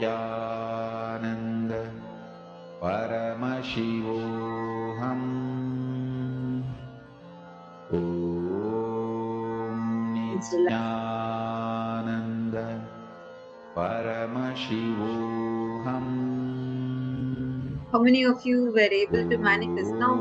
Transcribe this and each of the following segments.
Nityananda Paramashivoham Om Nityananda Paramashivoham. How many of you were able to manifest? Now,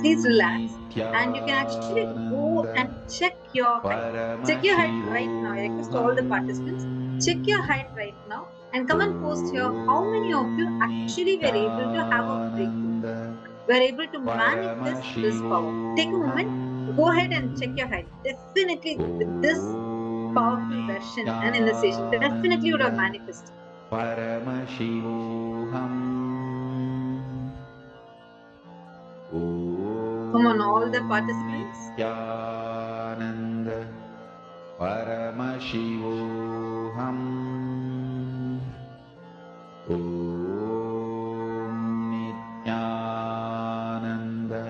please relax and you can actually go and check your height. Check your height right now. I request all the participants, check your height right now and come and post here how many of you actually were able to have a breakthrough, were able to manifest this power. Take a moment, go ahead and check your height. Definitely with this powerful version and initiation, definitely would have manifested. Paramashivoham. Come on, all the participants. Nityananda Paramashivoham. Om Nityananda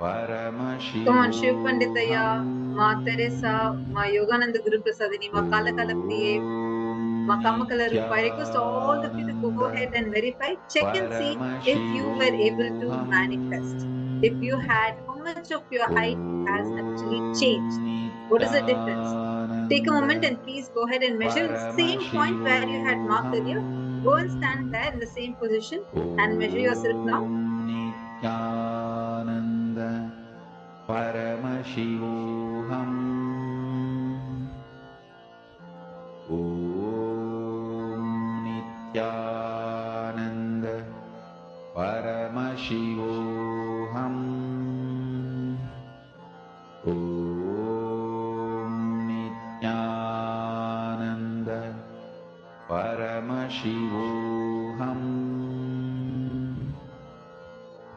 Paramashivoham. Come on, Shiv Panditaya, Ma Teresa, Ma Yogananda Guru Prasadini, Ma Kala Kala Priye, Ma Kamakala Rupa. I request all of you to go ahead and verify, check and see if you were able to manifest. If you had, how much of your height has actually changed? What is the difference? Take a moment and please go ahead and measure in the same point where you had marked earlier. Go and stand there in the same position and measure yourself now. Nityananda Paramashivoham. Om Nityananda Paramashivoham. Om Nityananda Paramashivoham.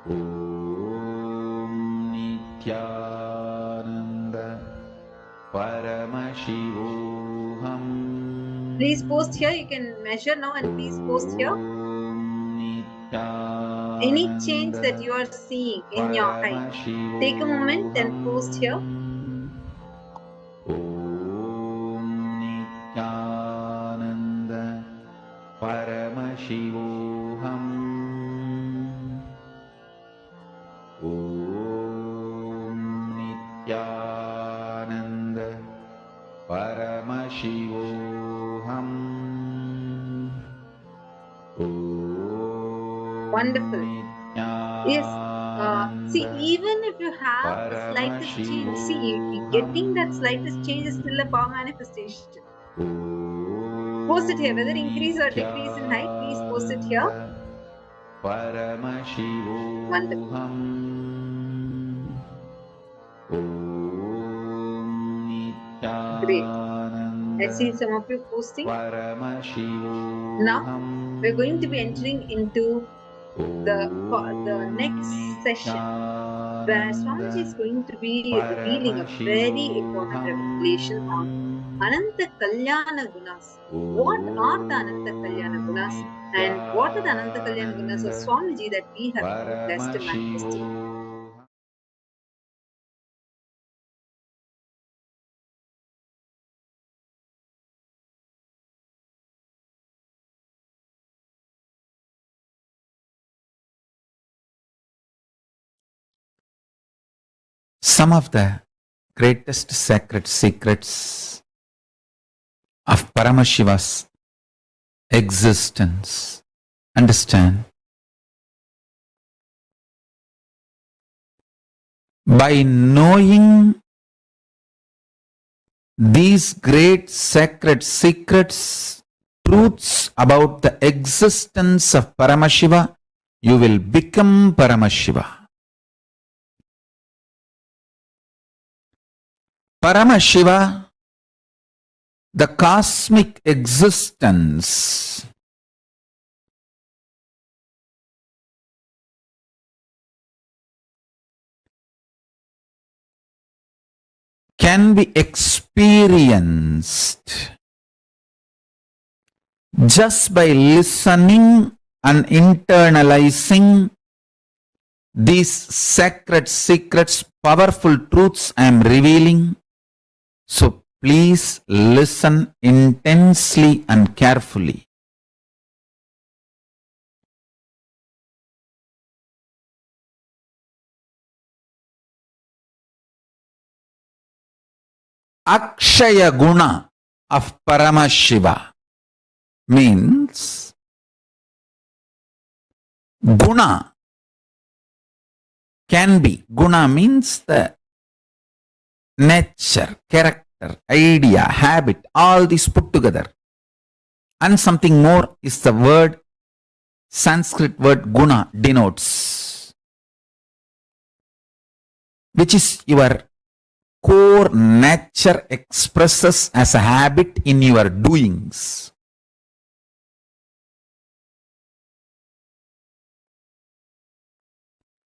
Om Nityananda Paramashivoham. Please post here. You can measure now and please post here. Any change that you are seeing in your height, take a moment and post here. Om Nityananda Paramashivoham. Om Nityananda Paramashivoham. Wonderful. Yes. See, even if you have the slightest change, see, getting that slightest change is still a power manifestation. Post it here. Whether increase or decrease in height, please post it here. Wonderful. Great. I see some of you posting. Now we're going to be entering into the next session where Swamiji is going to be revealing a very important revelation on Ananta Kalyana Gunas. What are the Ananta Kalyana Gunas and what are the Ananta Kalyana Gunas of Swamiji that we have been blessed to manifest here? Some of the greatest sacred secrets of Paramashiva's existence. Understand? By knowing these great sacred secrets, truths about the existence of Paramashiva, you will become Paramashiva. Paramashiva, the cosmic existence, can be experienced just by listening and internalizing these sacred secrets, powerful truths I am revealing. So please listen intensely and carefully. Akshaya Guna of Paramashiva means Guna can be. Guna means the nature, character, idea, habit, all these put together. And something more is the word, Sanskrit word guna denotes, which is your core nature expresses as a habit in your doings.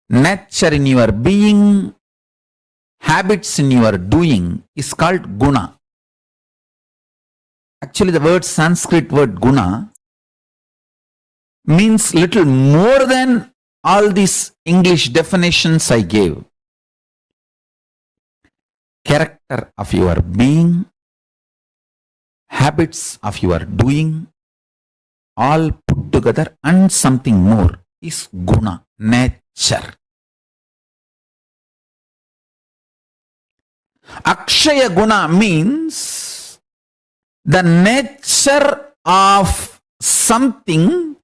Nature in your being, habits in your doing is called guna. Actually, the word Sanskrit word guna means little more than all these English definitions I gave. Character of your being, habits of your doing, all put together, and something more is guna, nature. Akshaya Guna means the nature of something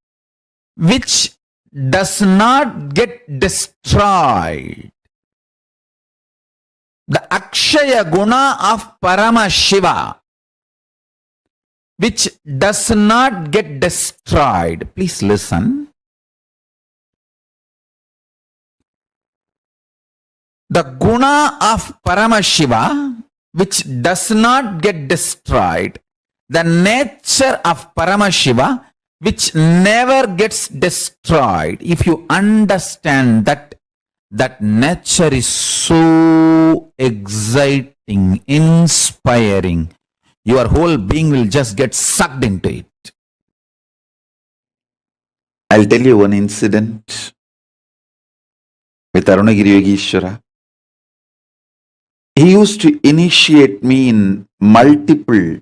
which does not get destroyed. The Akshaya Guna of Paramashiva, which does not get destroyed. Please listen. The Guna of Paramashiva, which does not get destroyed. The nature of Paramashiva, which never gets destroyed. If you understand that, that nature is so exciting, inspiring, your whole being will just get sucked into it. I'll tell you one incident with Arunagiri Yogeshwara. He used to initiate me in multiple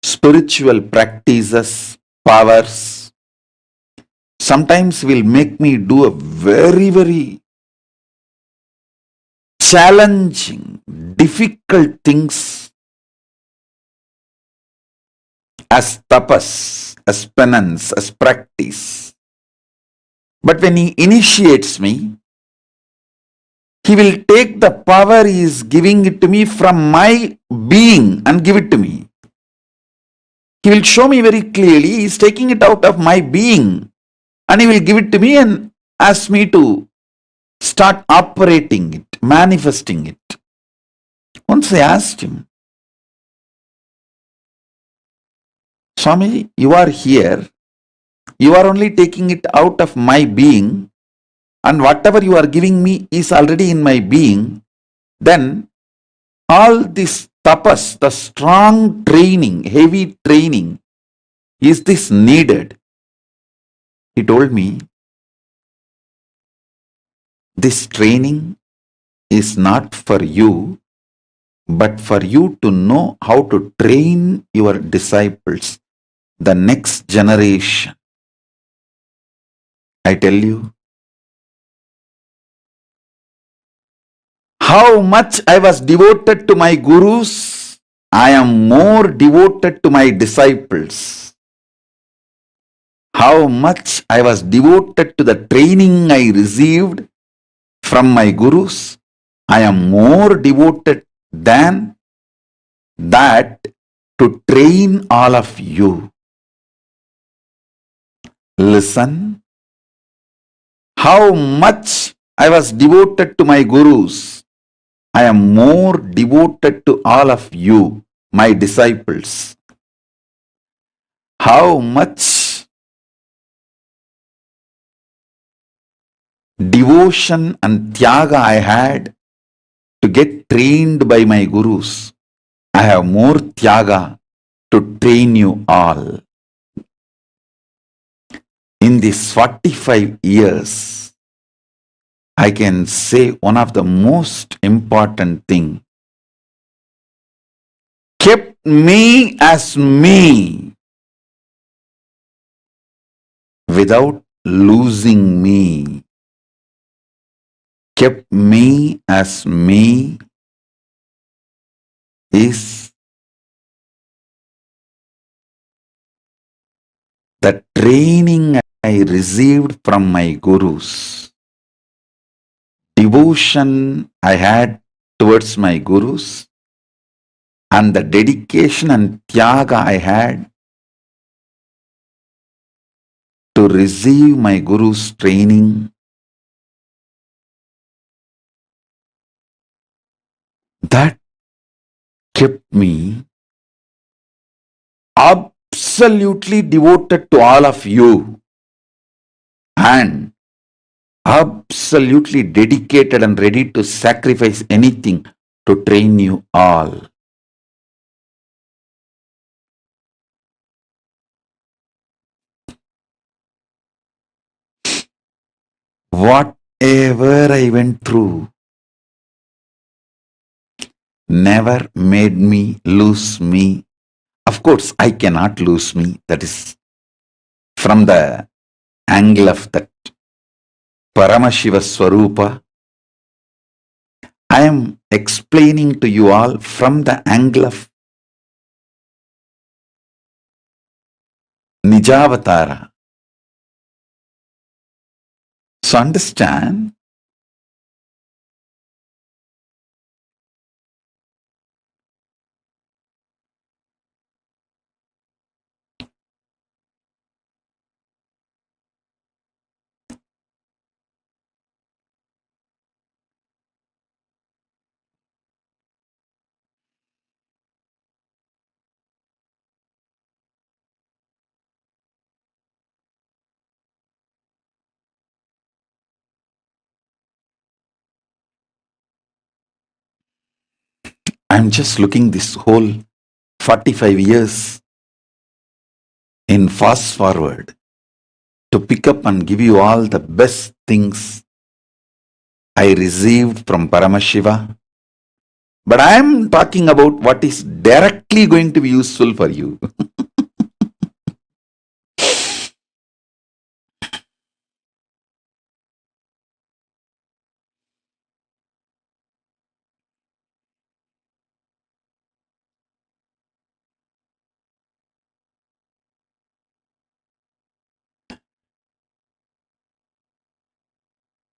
spiritual practices, powers. Sometimes will make me do a very, very challenging, difficult things as tapas, as penance, as practice. But when he initiates me, he will take the power he is giving it to me from my being and give it to me. He will show me very clearly, he is taking it out of my being and he will give it to me and ask me to start operating it, manifesting it. Once I asked him, Swami, you are here, you are only taking it out of my being, and whatever you are giving me is already in my being, then all this tapas, the strong training, heavy training, is this needed? He told me, this training is not for you, but for you to know how to train your disciples, the next generation. I tell you, how much I was devoted to my gurus, I am more devoted to my disciples. How much I was devoted to the training I received from my gurus, I am more devoted than that to train all of you. Listen, how much I was devoted to my gurus, I am more devoted to all of you, my disciples. How much devotion and tyaga I had to get trained by my gurus, I have more tyaga to train you all. In these 45 years, I can say one of the most important thing, kept me as me without losing me. Kept me as me is the training I received from my gurus, devotion I had towards my gurus, and the dedication and tyaga I had to receive my guru's training, that kept me absolutely devoted to all of you and absolutely dedicated and ready to sacrifice anything to train you all. Whatever I went through never made me lose me. Of course, I cannot lose me. That is from the angle of that Paramashiva Swarupa. I am explaining to you all from the angle of Nijavatara. So understand, I'm just looking this whole 45 years in fast forward to pick up and give you all the best things I received from Paramashiva. But I am talking about what is directly going to be useful for you.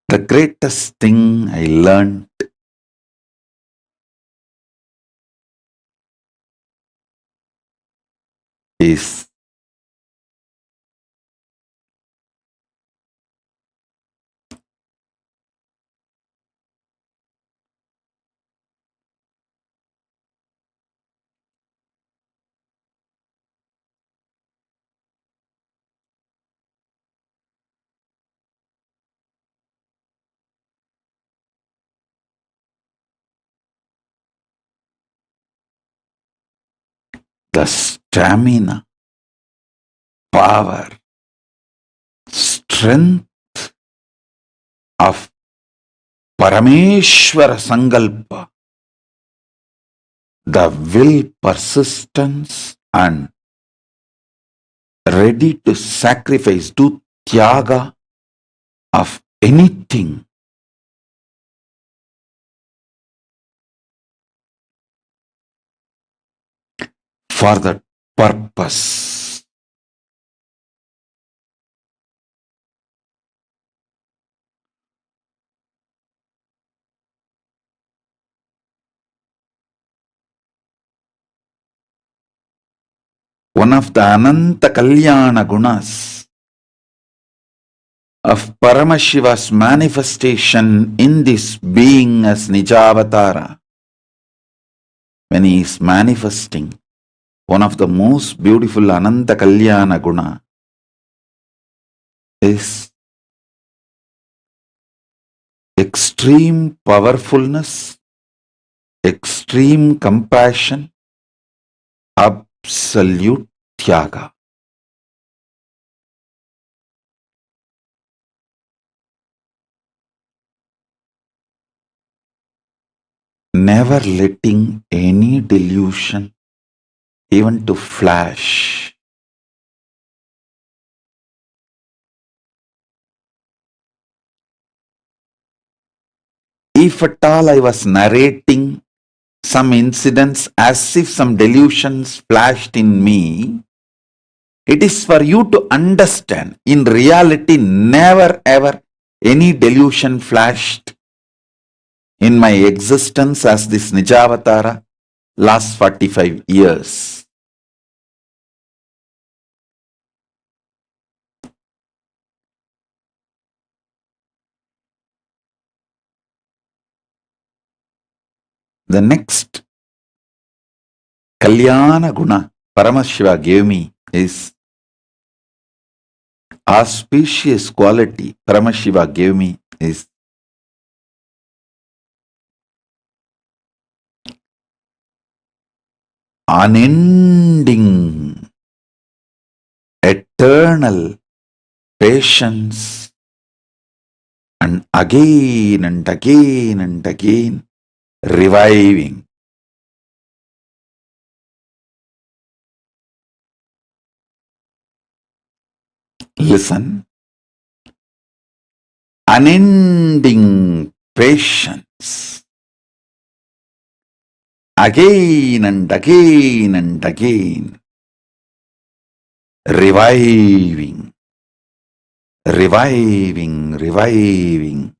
The greatest thing I learned is the stamina, power, strength of Parameshwara Sankalpa, the will, persistence, and ready to sacrifice, do tyaga of anything for the purpose. One of the Ananta Kalyana Gunas of Paramashiva's manifestation in this being as Nijavatara, when he is manifesting, one of the most beautiful Ananta Kalyana Guna is extreme powerfulness, extreme compassion, absolute tyaga. Never letting any delusion even to flash. If at all I was narrating some incidents as if some delusions flashed in me. It is for you to understand. In reality, never ever any delusion flashed in my existence as this Nijavatara last 45 years. The next Kalyana Guna Paramashiva gave me is auspicious quality Paramashiva gave me is unending, eternal patience, and again and again and again reviving. Listen. Unending patience. Again and again and again. Reviving. Reviving. Reviving.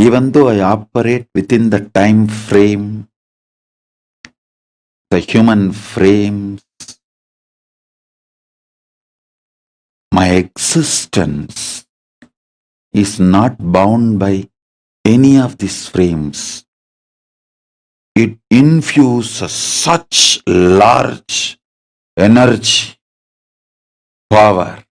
Even though I operate within the time frame, the human frame, my existence is not bound by any of these frames. It infuses such large energy, power.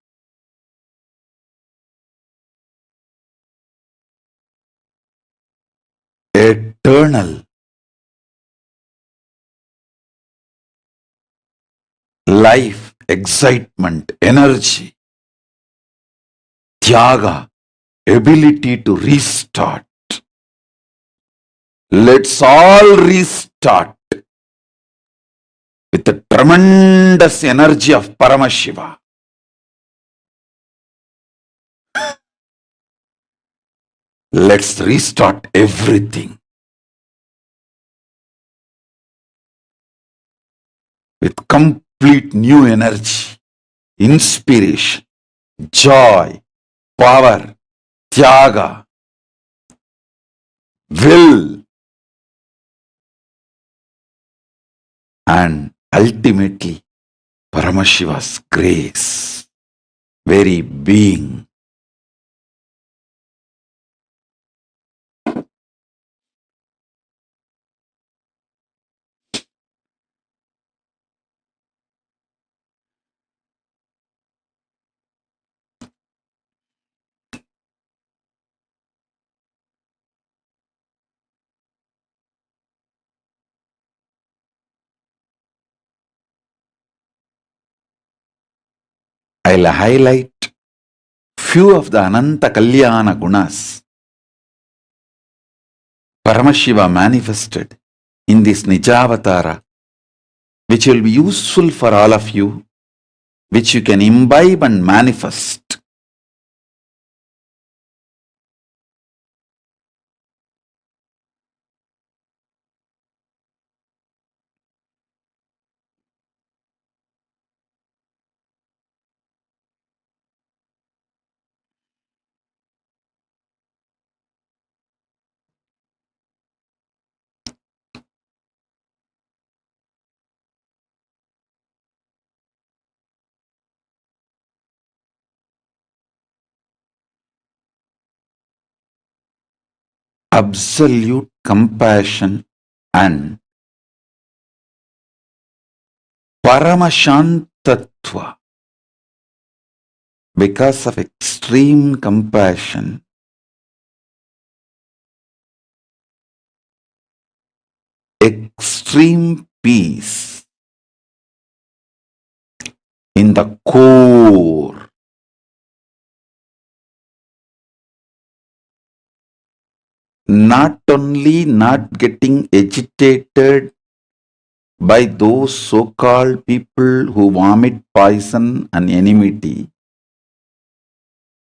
Eternal life, excitement, energy, tyaga, ability to restart. Let's all restart with the tremendous energy of Paramashiva. Let's restart everything with complete new energy, inspiration, joy, power, tyaga, will, and ultimately Paramashiva's grace, very being. I'll highlight few of the Ananta Kalyana Gunas Paramashiva manifested in this Nijavatara, which will be useful for all of you, which you can imbibe and manifest. Absolute compassion and Paramashantatva. Because of extreme compassion, extreme peace, in the core. Not only not getting agitated by those so-called people who vomit poison and enmity,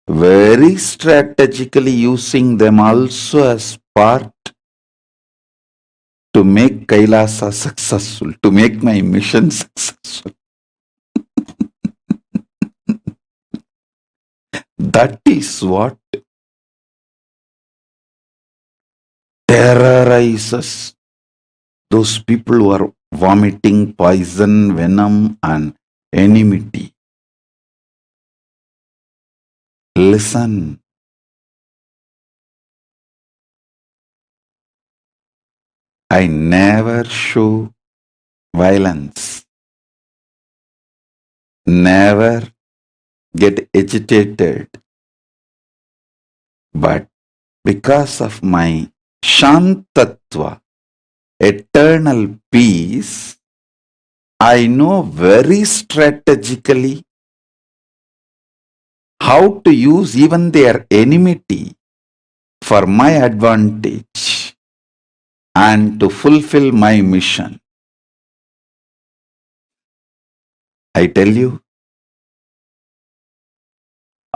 very strategically using them also as part to make Kailasa successful, to make my mission successful. That is what terrorizes those people who are vomiting poison, venom, and enmity. Listen, I never show violence, never get agitated, but because of my Shantatva, eternal peace, I know very strategically how to use even their enmity for my advantage and to fulfill my mission. I tell you,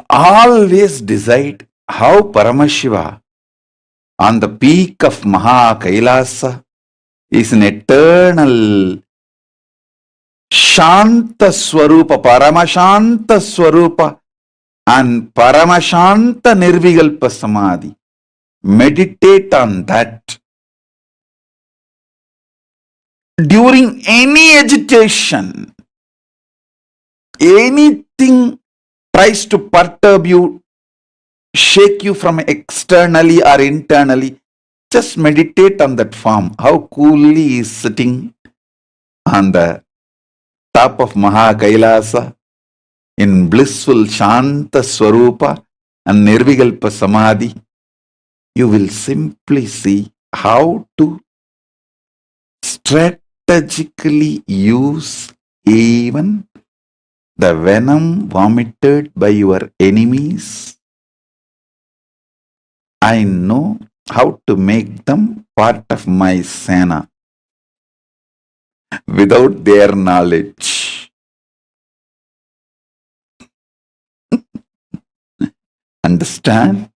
always decide how Paramashiva on the peak of Maha Kailasa is an eternal Shanta Swarupa, Paramashanta Swarupa and Paramashanta Nirvigalpa Samadhi. Meditate on that. During any agitation, anything tries to perturb you, shake you from externally or internally, just meditate on that form. How coolly he is sitting on the top of Maha Kailasa in blissful Shanta Swarupa and Nirvigalpa Samadhi. You will simply see how to strategically use even the venom vomited by your enemies. I know how to make them part of my Sena without their knowledge. Understand?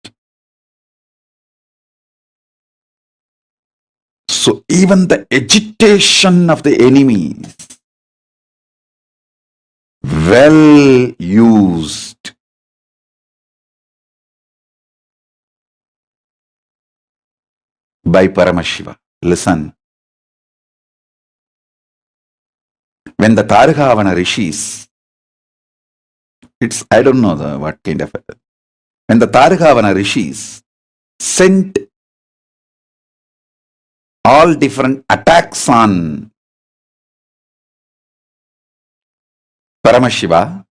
So even the agitation of the enemies, well used, by Paramashiva. Listen, when the Targavana rishis, I don't know what kind of, when the Targavana rishis sent all different attacks on Paramashiva,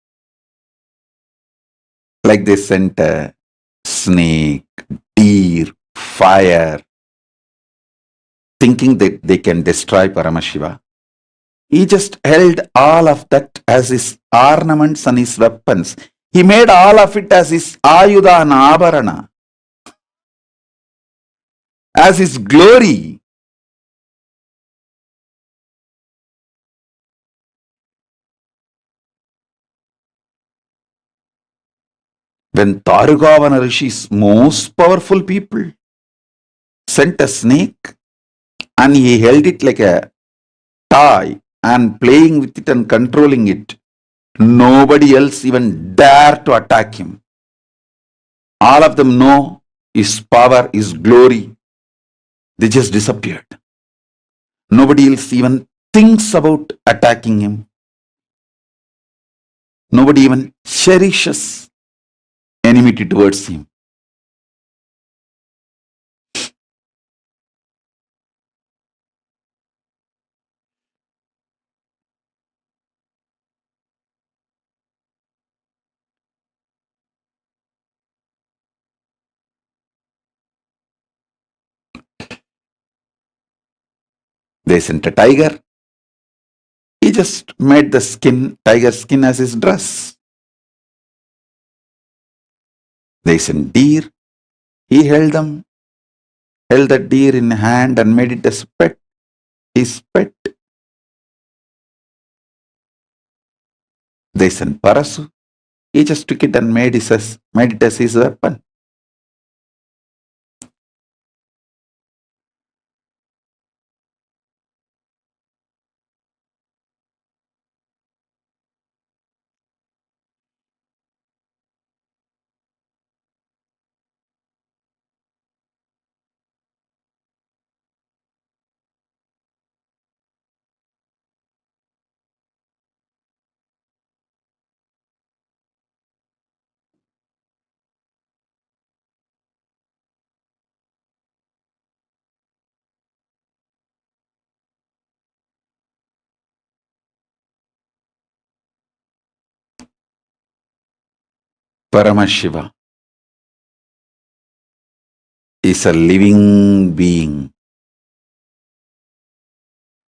like they sent a snake, deer, fire, thinking that they can destroy Paramashiva. He just held all of that as his ornaments and his weapons. He made all of it as his ayuda and abarana, as his glory. When Tarugavana Rishi's most powerful people sent a snake and he held it like a toy and playing with it and controlling it, nobody else even dared to attack him. All of them know his power, his glory. They just disappeared. Nobody else even thinks about attacking him. Nobody even cherishes enmity towards him. They sent a tiger. He just made the skin, tiger skin, as his dress. They sent deer. He held the deer in hand and made it a pet, his pet. They sent Parasu. He just took it and made it as his weapon. Paramashiva is a living being,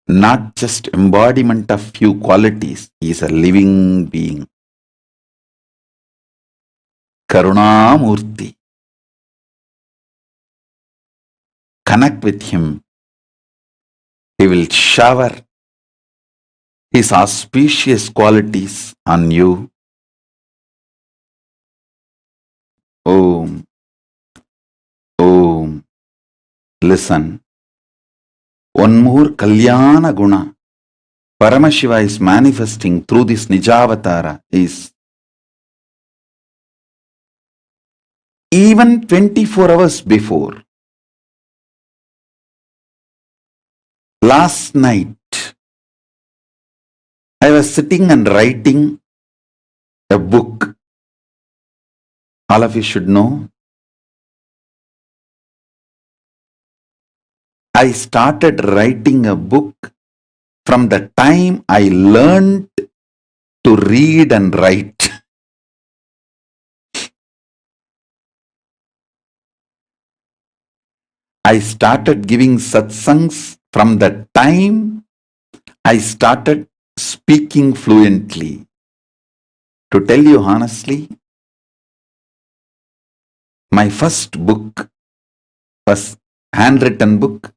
not just embodiment of few qualities. He is a living being. Karunamurti. Connect with him. He will shower his auspicious qualities on you. Om. Om. Listen. One more Kalyana Guna Paramashiva is manifesting through this Nijavatara is even 24 hours before. Last night, I was sitting and writing a book. All of you should know. I started writing a book from the time I learned to read and write. I started giving satsangs from the time I started speaking fluently. To tell you honestly, my first book was handwritten book.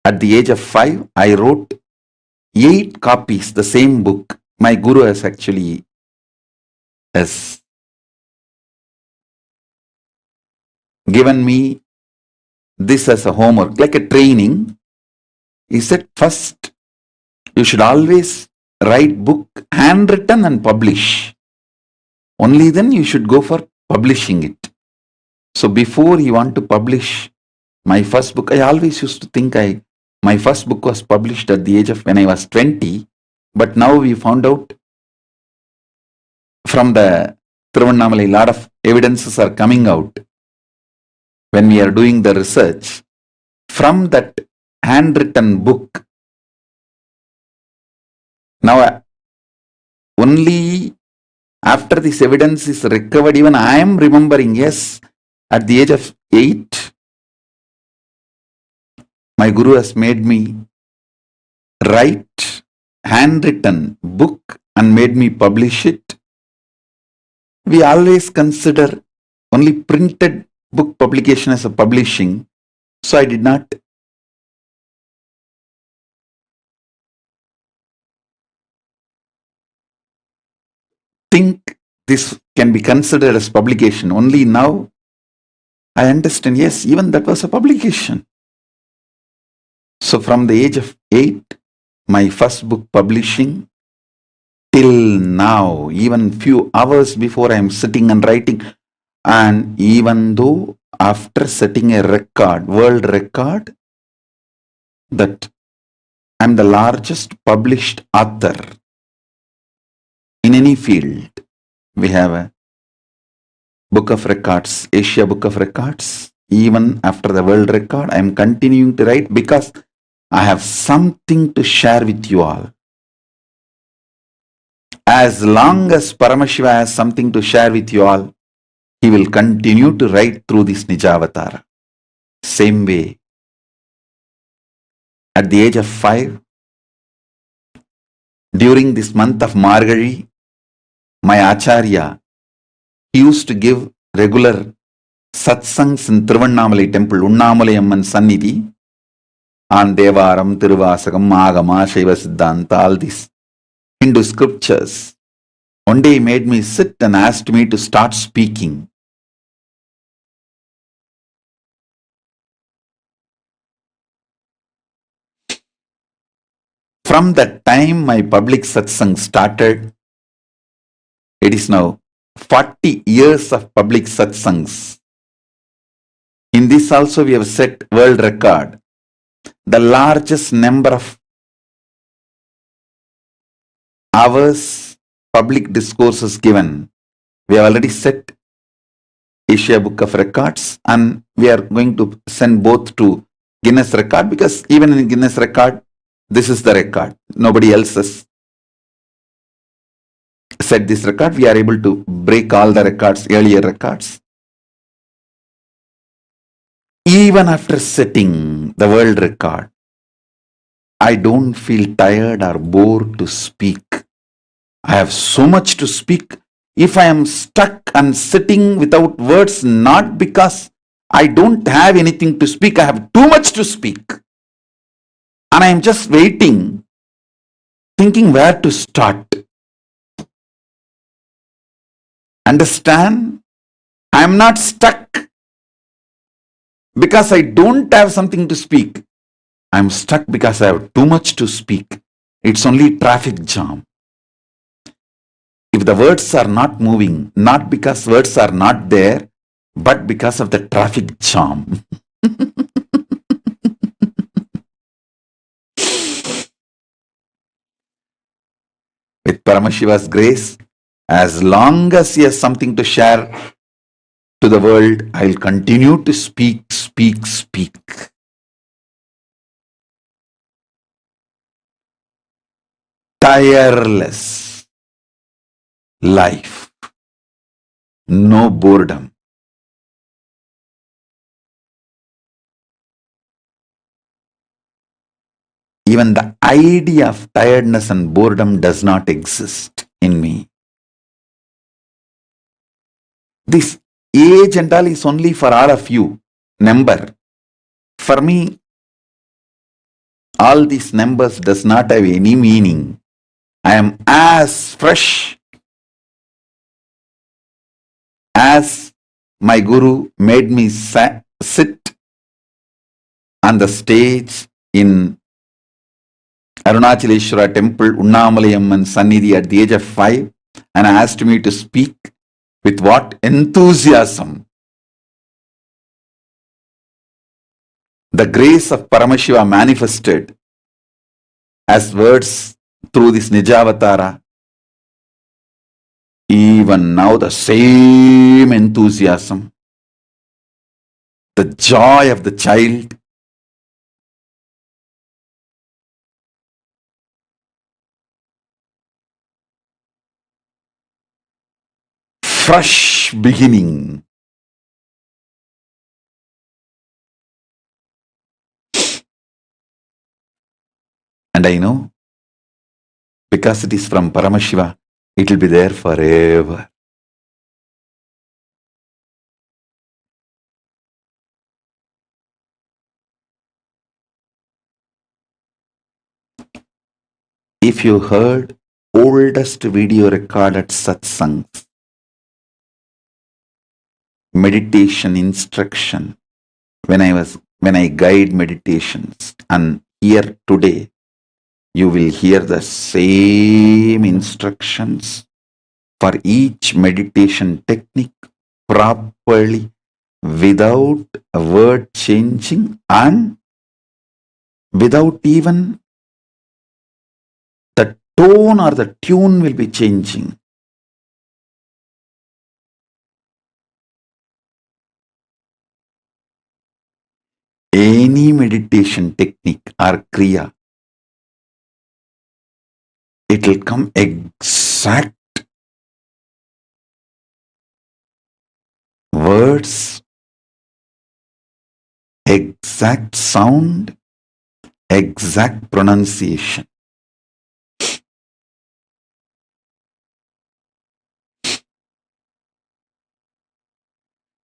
At the age of 5, I wrote 8 copies, the same book. My guru has actually given me this as a homework, like a training. He said, first, you should always write book handwritten and publish. Only then you should go for publishing it. So before you want to publish my first book, I always used to think my first book was published at the age of when I was 20, but now we found out from the Tiruvannamalai, a lot of evidences are coming out when we are doing the research. From that handwritten book, now only after this evidence is recovered, even I am remembering, yes, at the age of 8, my guru has made me write handwritten book and made me publish it. We always consider only printed book publication as a publishing, so I did not think this can be considered as publication. Only now I understand, yes, even that was a publication. So from the age of 8, my first book publishing, till now, even few hours before I am sitting and writing, and even though after setting a record, world record, that I am the largest published author in any field. We have a book of records, Asia Book of Records. Even after the world record, I am continuing to write because I have something to share with you all. As long as Paramashiva has something to share with you all, he will continue to write through this Nijavatara. Same way, at the age of 5, During this month of Margari, my Acharya used to give regular satsangs in Tiruvannamalai temple, Unnamalai Amman Sannidhi, on Devaram, Tiruvasakam, Agama, Shaiva Siddhanta, all these Hindu scriptures. One day he made me sit and asked me to start speaking. From that time my public satsang started. It is now 40 years of public satsangs. In this also we have set world record. The largest number of hours public discourses given. We have already set Asia Book of Records, and we are going to send both to Guinness Record, because even in Guinness Record, this is the record. Nobody else has set this record. We are able to break all the records, earlier records. Even after setting the world record, I don't feel tired or bored to speak. I have so much to speak. If I am stuck and sitting without words, not because I don't have anything to speak, I have too much to speak. And I am just waiting, thinking where to start. Understand? I am not stuck because I don't have something to speak. I am stuck because I have too much to speak. It's only traffic jam. If the words are not moving, not because words are not there, but because of the traffic jam. With Paramashiva's grace, as long as he has something to share to the world, I'll continue to speak. Tireless life. No boredom. Even the idea of tiredness and boredom does not exist in me. This age and all is only for all of you. Number. For me, all these numbers does not have any meaning. I am as fresh as my Guru made me sit on the stage in Arunachaleshwara temple, Unnamalai Amman Sannidhi at the age of 5, and asked me to speak with what enthusiasm. The grace of Paramashiva manifested as words through this Nijavatara. Even now the same enthusiasm, the joy of the child, fresh beginning. And I know, because it is from Paramashiva, it will be there forever. If you heard oldest video recorded satsangs, meditation instruction, when I guide meditations, and here today, you will hear the same instructions for each meditation technique properly, without a word changing and without even the tone or the tune will be changing. Any meditation technique or kriya, it will come exact words, exact sound, exact pronunciation.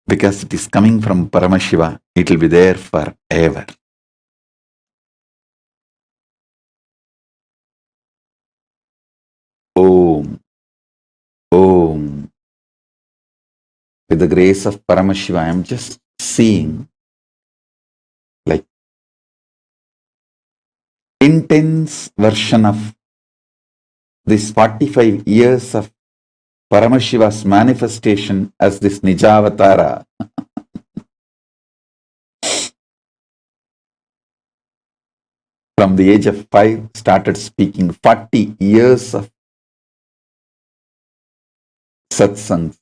because it is coming from Paramashiva, it will be there forever. Om, Om. With the grace of Paramashiva, I am just seeing like intense version of this 45 years of Paramashiva's manifestation as this Nijavatara. From the age of 5, started speaking 40 years of satsangs.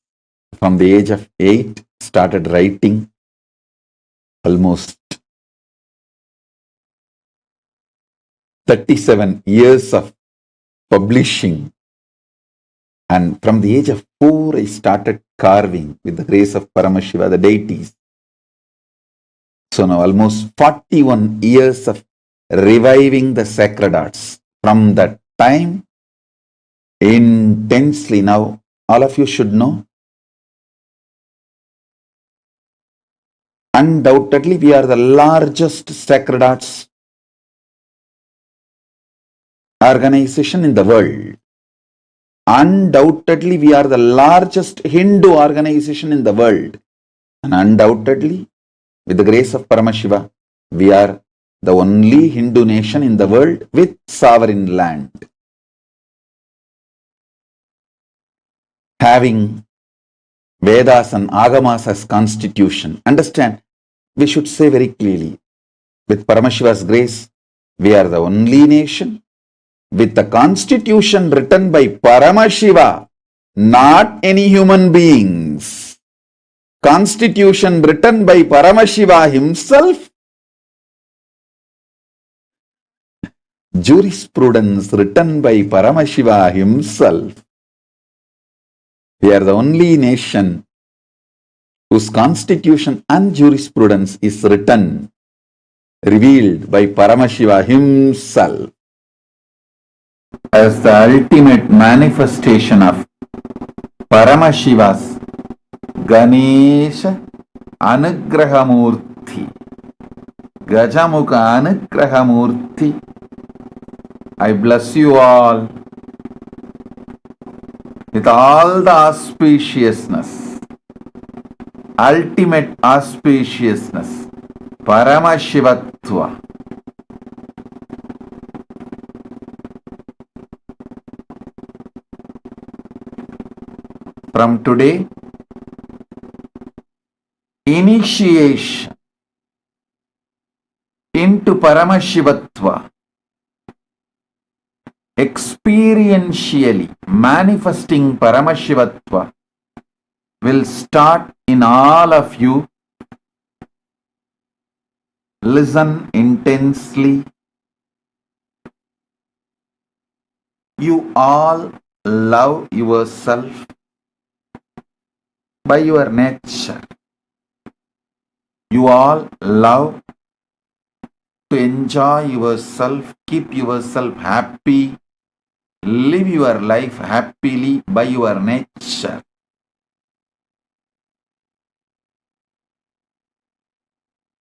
From the age of 8, started writing almost 37 years of publishing. And from the age of 4, I started carving with the grace of Paramashiva, the deities. So now almost 41 years of reviving the sacred arts. From that time, intensely now, all of you should know, undoubtedly we are the largest sacred arts organization in the world. Undoubtedly we are the largest Hindu organization in the world. And undoubtedly, with the grace of Paramashiva, we are the only Hindu nation in the world with sovereign land. Having Vedas and Agamas as constitution. Understand, we should say very clearly, with Paramashiva's grace, we are the only nation with the constitution written by Paramashiva, not any human beings. Constitution written by Paramashiva himself. Jurisprudence written by Paramashiva himself. We are the only nation whose constitution and jurisprudence is written, revealed by Paramashiva himself as the ultimate manifestation of Paramashiva's Ganesha Anugrahamurti, Gajamukha Anugrahamurti. I bless you all with all the auspiciousness, ultimate auspiciousness, Paramashivatva. From today, initiation into Paramashivatva, experientially manifesting Paramashivatva, will start in all of you. Listen intensely. You all love yourself by your nature. You all love to enjoy yourself, keep yourself happy, live your life happily by your nature.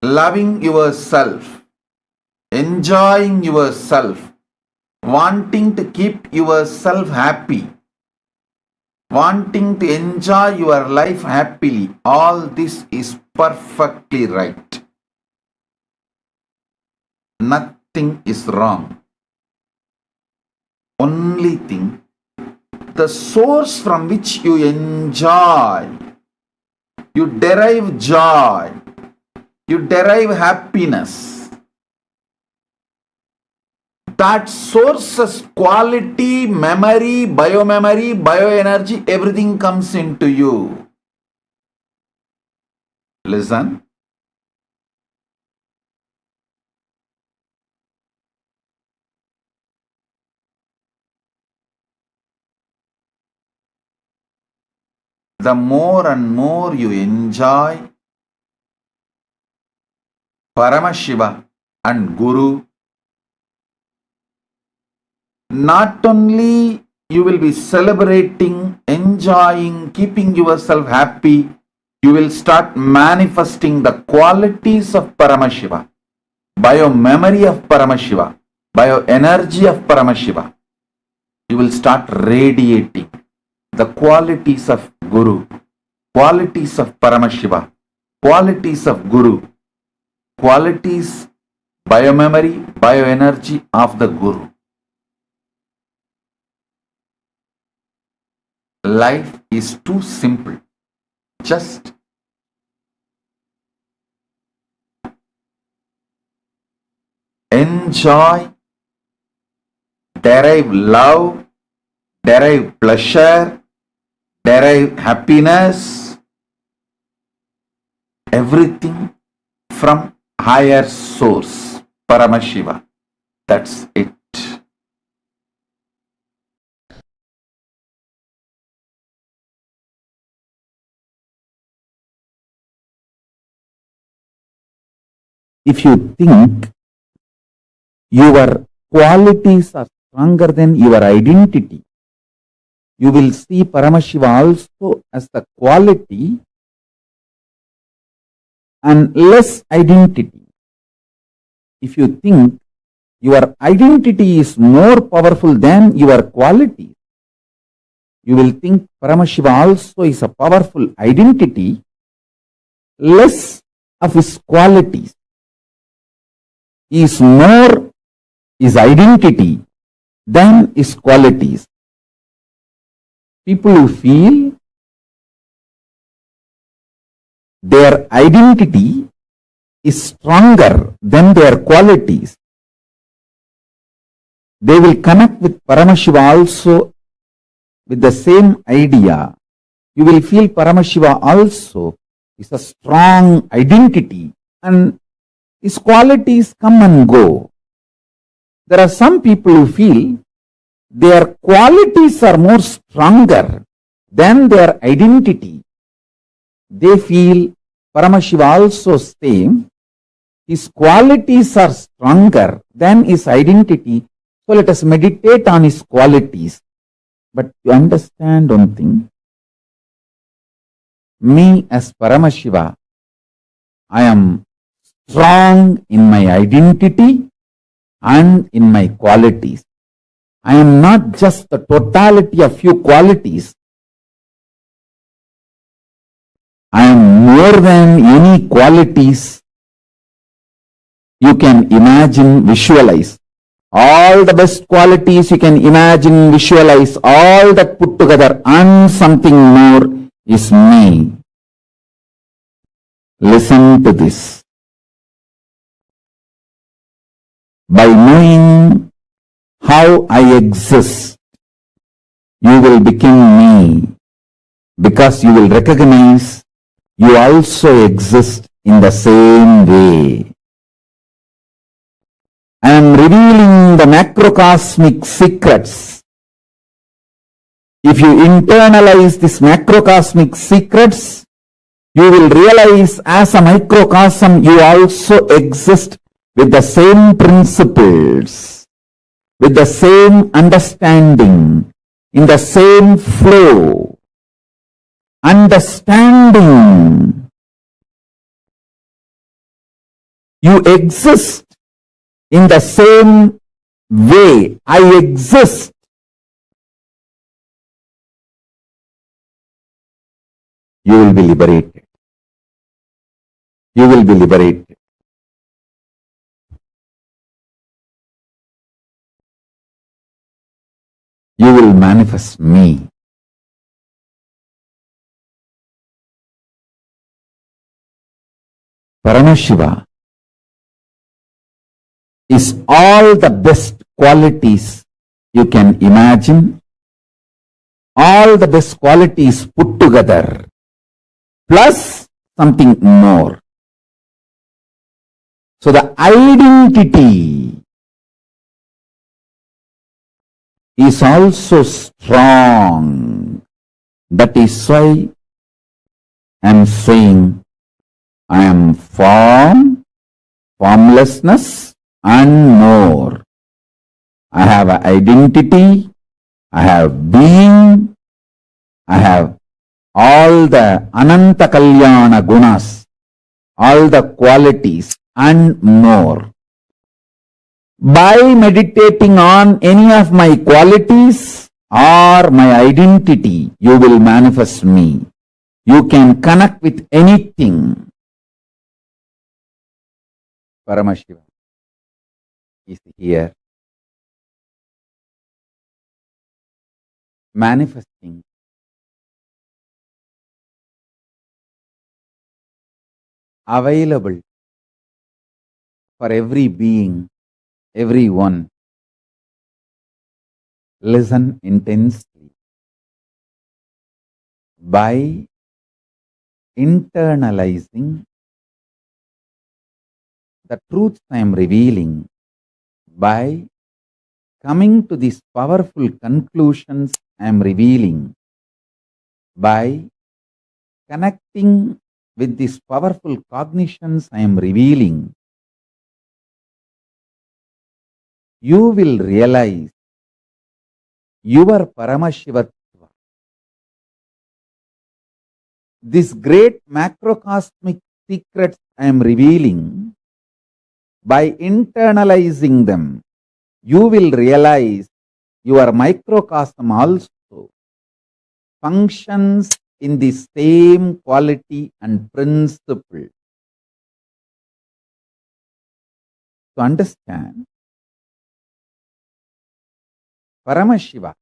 Loving yourself, enjoying yourself, wanting to keep yourself happy, wanting to enjoy your life happily, all this is perfectly right. Nothing is wrong. Only thing, the source from which you enjoy, you derive joy, you derive happiness, that source's quality, memory, bioenergy, everything comes into you. Listen. The more and more you enjoy Paramashiva and Guru, not only you will be celebrating, enjoying, keeping yourself happy, you will start manifesting the qualities of Paramashiva, bio-memory of Paramashiva, bio-energy of Paramashiva. You will start radiating the qualities of Guru, qualities of Paramashiva, qualities of Guru, qualities, bio-memory, bio-energy of the Guru. Life is too simple. Just enjoy, derive love, derive pleasure, derive happiness, everything from higher source, Paramashiva. That's it. If you think your qualities are stronger than your identity, you will see Paramashiva also as the quality and less identity. If you think your identity is more powerful than your quality, you will think Paramashiva also is a powerful identity, less of his qualities. He is more his identity than his qualities. People who feel their identity is stronger than their qualities, they will connect with Paramashiva also with the same idea. You will feel Paramashiva also is a strong identity and his qualities come and go. There are some people who feel their qualities are more stronger than their identity. They feel Paramashiva also same. His qualities are stronger than his identity. So let us meditate on his qualities. But you understand one thing. Me as Paramashiva, I am strong in my identity and in my qualities. I am not just the totality of few qualities. I am more than any qualities you can imagine, visualize. All the best qualities you can imagine, visualize, all that put together and something more is me. Listen to this. By knowing how I exist, you will become me, because you will recognize you also exist in the same way. I am revealing the macrocosmic secrets. If you internalize these macrocosmic secrets, you will realize as a microcosm you also exist with the same principles, with the same understanding, in the same flow. Understanding. You exist in the same way I exist. You will be liberated. You will be liberated. You will manifest me. Paramashiva is all the best qualities you can imagine, all the best qualities put together, plus something more. So the identity is also strong. That is why I am saying I am form, formlessness and more. I have an identity, I have being, I have all the Ananta Kalyana Gunas, all the qualities and more. By meditating on any of my qualities or my identity, you will manifest me. You can connect with anything. Paramashiva is here, manifesting available for every being, everyone. Listen intensely. By internalizing the truths I am revealing, by coming to these powerful conclusions I am revealing, by connecting with these powerful cognitions I am revealing, you will realize your Paramashivatva. This great macrocosmic secrets I am revealing, by internalizing them, you will realize your microcosm also functions in the same quality and principle. To understand, Paramashiva,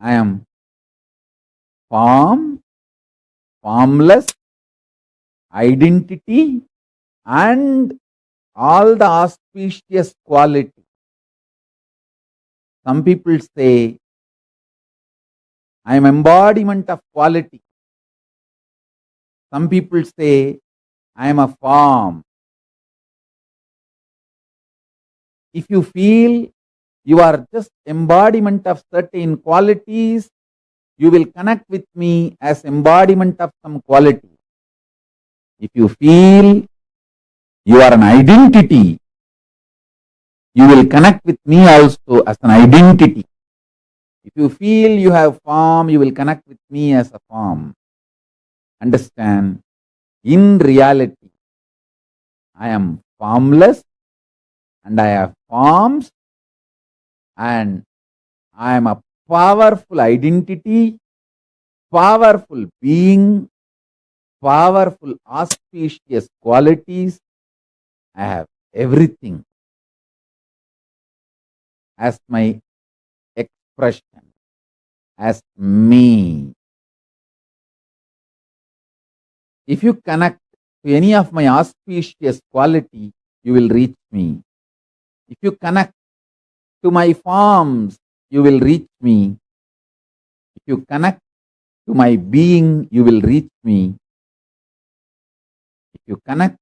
I am form, formless, identity, and all the auspicious quality. Some people say, I am embodiment of quality. Some people say, I am a form. If you feel you are just embodiment of certain qualities, you will connect with me as embodiment of some quality. If you feel you are an identity, you will connect with me also as an identity. If you feel you have form, you will connect with me as a form. Understand, in reality, I am formless and I have forms, and I am a powerful identity, powerful being, powerful auspicious qualities. I have everything as my expression, as me. If you connect to any of my auspicious quality, you will reach me. If you connect to my forms, you will reach me. If you connect to my being, you will reach me. If you connect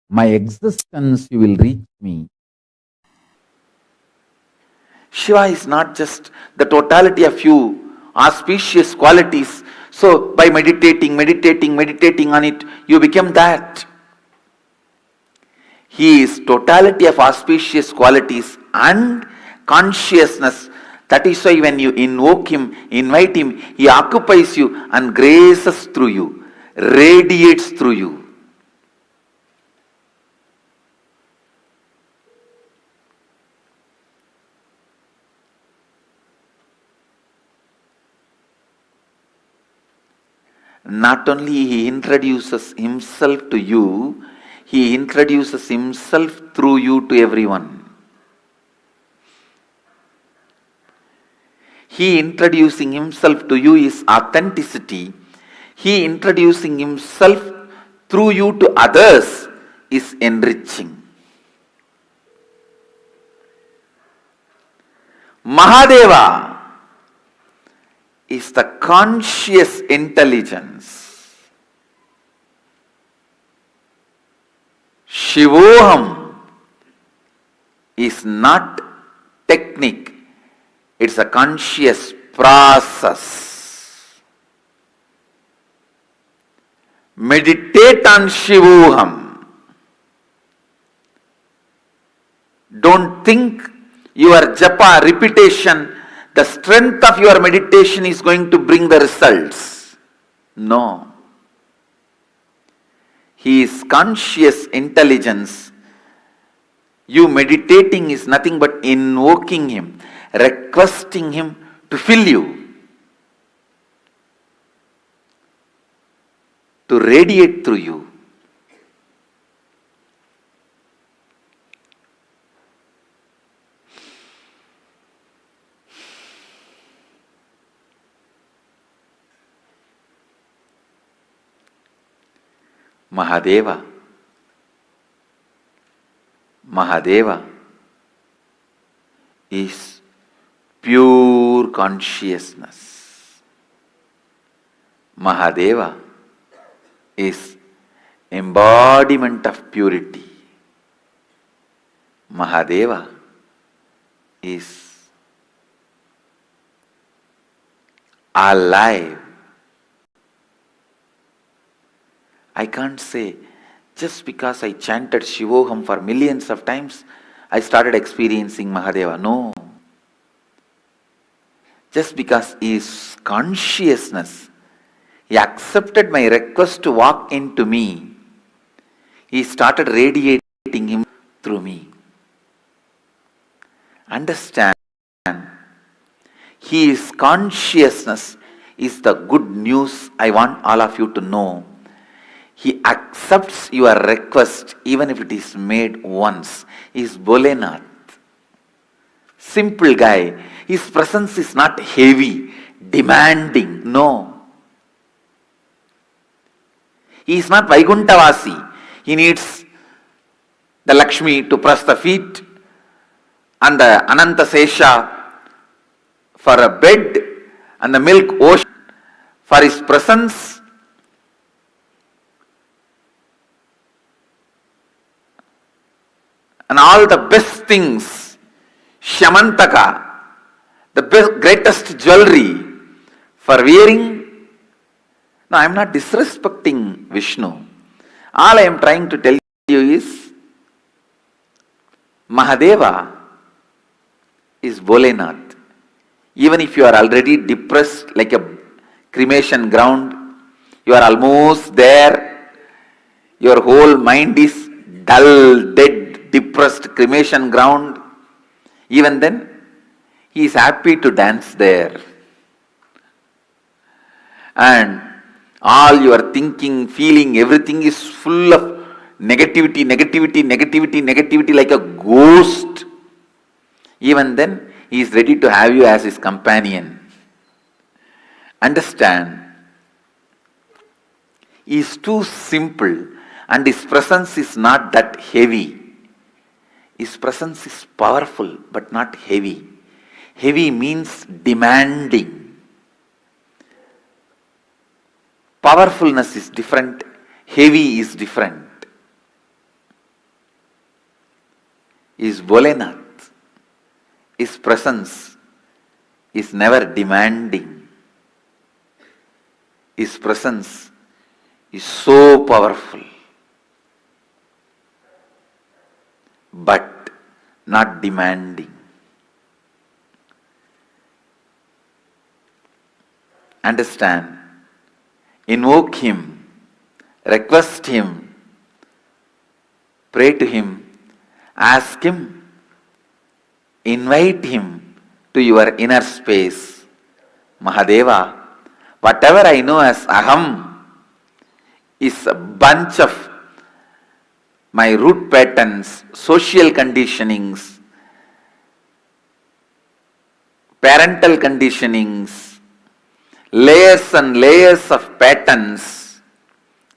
my existence, you will reach me. Shiva is not just the totality of you auspicious qualities. So by meditating on it, you become that. He is totality of auspicious qualities and consciousness. That is why when you invoke him, invite him, he occupies you and graces through you, radiates through you. Not only he introduces himself to you, he introduces himself through you to everyone. He introducing himself to you is authenticity. He introducing himself through you to others is enriching. Mahadeva is the conscious intelligence. Shivoham is not technique, it's a conscious process. Meditate on Shivoham. Don't think your japa repetition, the strength of your meditation is going to bring the results. No. He is conscious intelligence. You meditating is nothing but invoking Him, requesting Him to fill you, to radiate through you. Mahadeva. Mahadeva is pure consciousness. Mahadeva is embodiment of purity. Mahadeva is alive. I can't say, just because I chanted Shivoham for millions of times, I started experiencing Mahadeva. No. Just because He is consciousness, He accepted my request to walk into me. He started radiating Him through me. Understand, He is consciousness is the good news I want all of you to know. He accepts your request even if it is made once. He is Bholenath. Simple guy. His presence is not heavy, demanding. No. He is not Vaikuntavasi. He needs the Lakshmi to press the feet and the Ananta Sesha for a bed and the milk ocean for His presence. And all the best things, Shamantaka, the greatest jewelry for wearing. No, I am not disrespecting Vishnu. All I am trying to tell you is, Mahadeva is Bholenath. Even if you are already depressed like a cremation ground, you are almost there, your whole mind is dull, dead, depressed cremation ground, even then, He is happy to dance there. And all your thinking, feeling, everything is full of negativity, like a ghost. Even then, He is ready to have you as His companion. Understand? He is too simple and His presence is not that heavy. His presence is powerful but not heavy. Heavy means demanding. Powerfulness is different. Heavy is different. Is Bholenath. His presence is never demanding. His presence is so powerful, but not demanding. Understand? Invoke Him, request Him, pray to Him, ask Him, invite Him to your inner space. Mahadeva, whatever I know as Aham is a bunch of my root patterns, social conditionings, parental conditionings, layers and layers of patterns,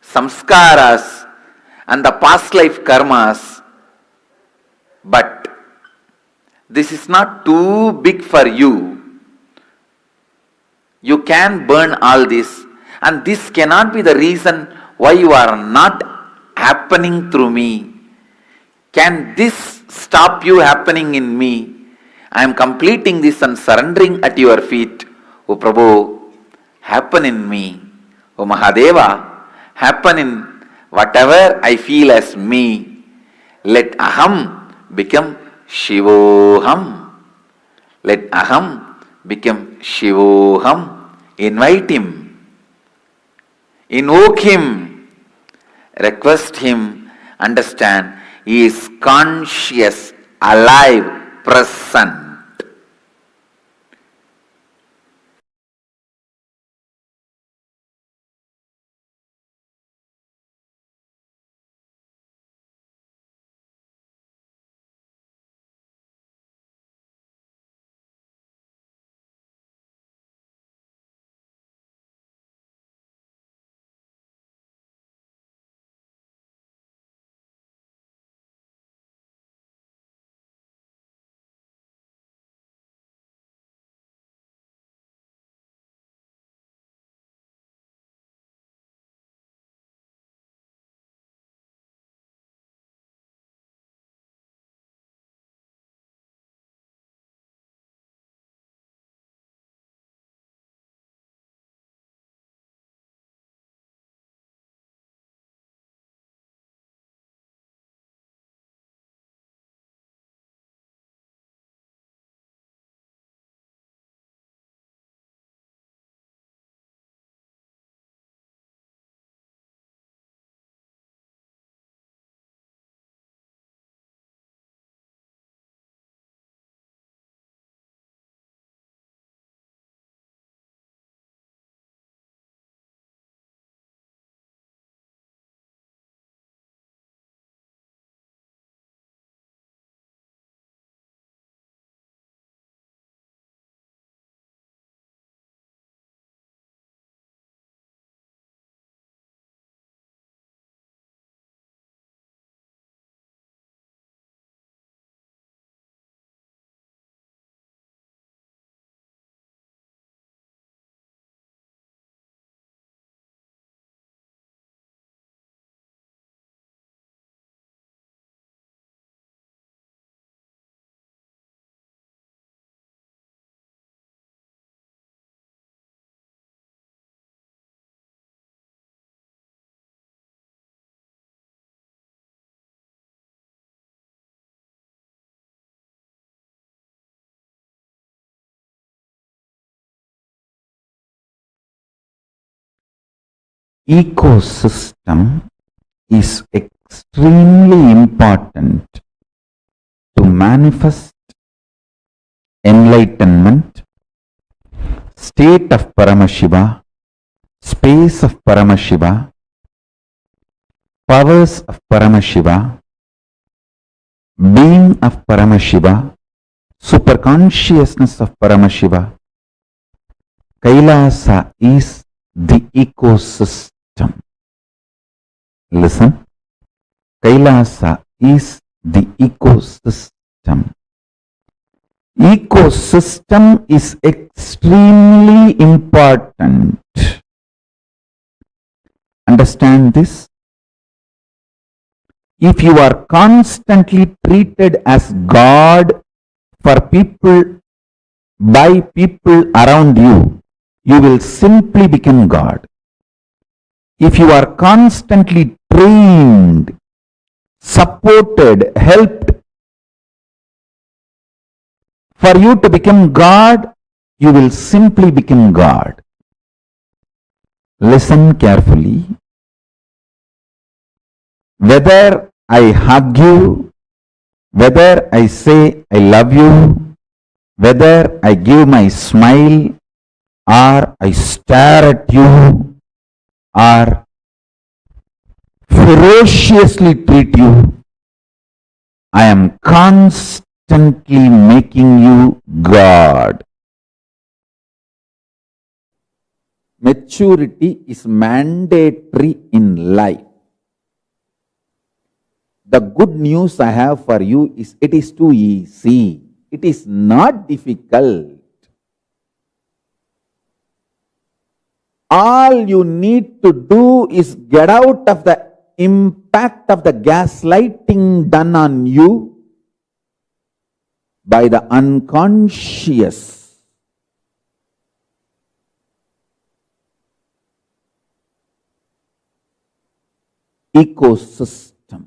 samskaras, and the past life karmas. But this is not too big for you. You can burn all this, and this cannot be the reason why you are not happening through me. Can this stop you happening in me? I am completing this and surrendering at your feet. O Prabhu, happen in me. O Mahadeva, happen in whatever I feel as me. Let Aham become Shivoham. Let Aham become Shivoham. Invite Him. Invoke him, request him, understand he is conscious, alive, present. Ecosystem is extremely important to manifest enlightenment, state of Paramashiva, space of Paramashiva, powers of Paramashiva, being of Paramashiva, superconsciousness of Paramashiva. Kailasa is the ecosystem. Listen, Kailasa is the ecosystem. Ecosystem is extremely important. Understand this? If you are constantly treated as God for people, by people around you, you will simply become God. If you are constantly trained, supported, helped for you to become God, you will simply become God. Listen carefully. Whether I hug you, whether I say I love you, whether I give my smile, or I stare at you, or ferociously treat you, I am constantly making you God. Maturity is mandatory in life. The good news I have for you is it is too easy. It is not difficult. All you need to do is get out of the impact of the gaslighting done on you by the unconscious. Ecosystem.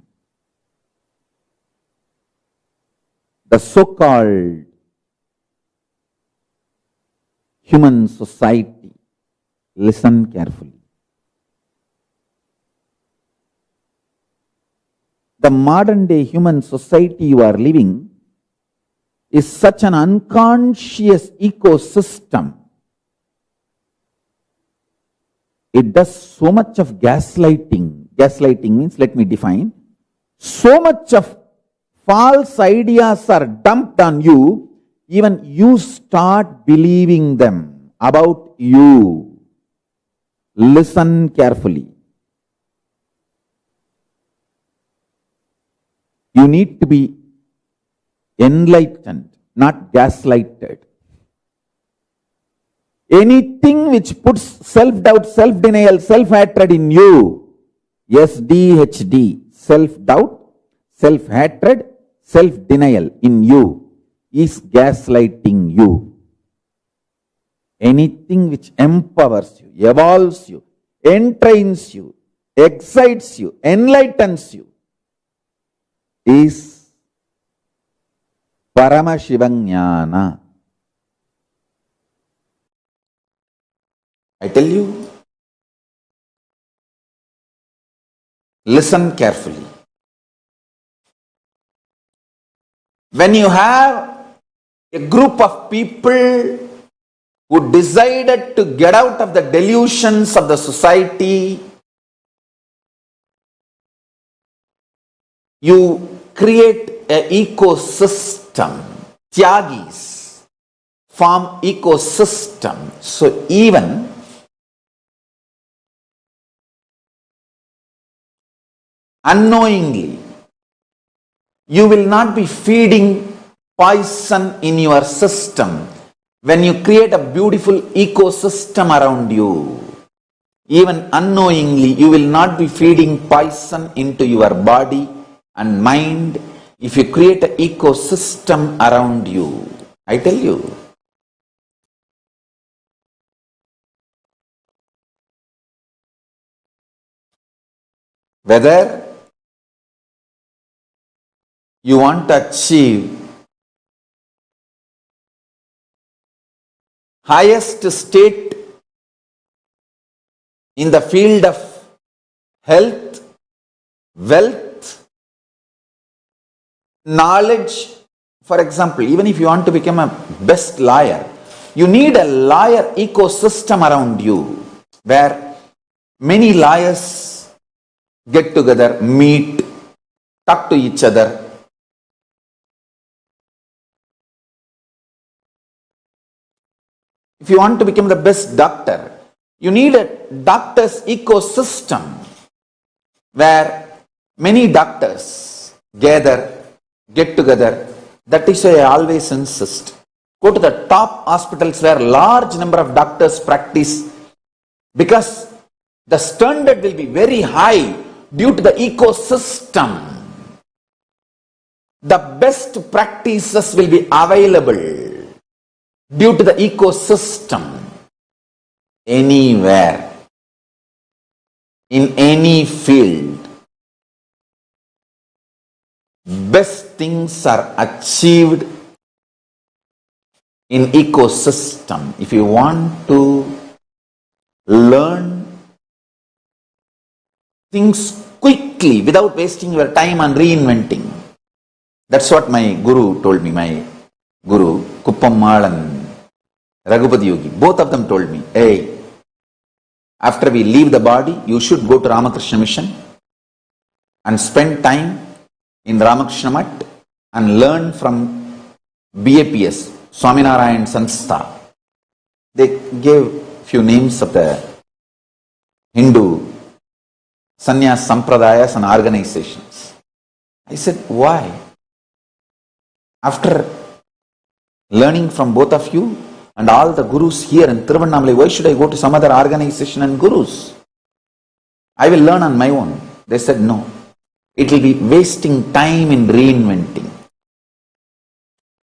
The so-called human society. Listen carefully. the modern day human society you are living is such an unconscious ecosystem. It does so much of gaslighting. Gaslighting means, let me define, so much of false ideas are dumped on you, even you start believing them about you. Listen carefully. You need to be enlightened, not gaslighted. Anything which puts self-doubt, self-denial, self-hatred in you, SDHD, self-doubt, self-hatred, self-denial in you, is gaslighting you. Anything which empowers you, evolves you, entrains you, excites you, enlightens you, is Paramashivoham. I tell you, listen carefully. When you have a group of people who decided to get out of the delusions of the society, you create an ecosystem. Tyagis form ecosystem. So even unknowingly, you will not be feeding poison in your system when you create a beautiful ecosystem around you. Even unknowingly, you will not be feeding poison into your body and mind if you create an ecosystem around you. I tell you. Whether you want to achieve highest state in the field of health, wealth, knowledge. For example, even if you want to become a best lawyer, you need a lawyer ecosystem around you where many lawyers get together, meet, talk to each other. If you want to become the best doctor, you need a doctor's ecosystem where many doctors gather, get together. That is why I always insist. Go to the top hospitals where large number of doctors practice, because the standard will be very high due to the ecosystem. The best practices will be available due to the ecosystem. Anywhere, in any field, best things are achieved in ecosystem. If you want to learn things quickly without wasting your time on reinventing, that's what my guru told me. My guru, Kuppammal and Raghupati Yogi, both of them told me, hey, after we leave the body, you should go to Ramakrishna Mission and spend time in Ramakrishna Mat and learn from BAPS, Swaminarayan Sanstha. They gave few names of the Hindu sannyas sampradayas and organizations. I said, why? After learning from both of you and all the gurus here in Tiruvannamalai, why should I go to some other organization and gurus? I will learn on my own. They said, no. It will be wasting time in reinventing.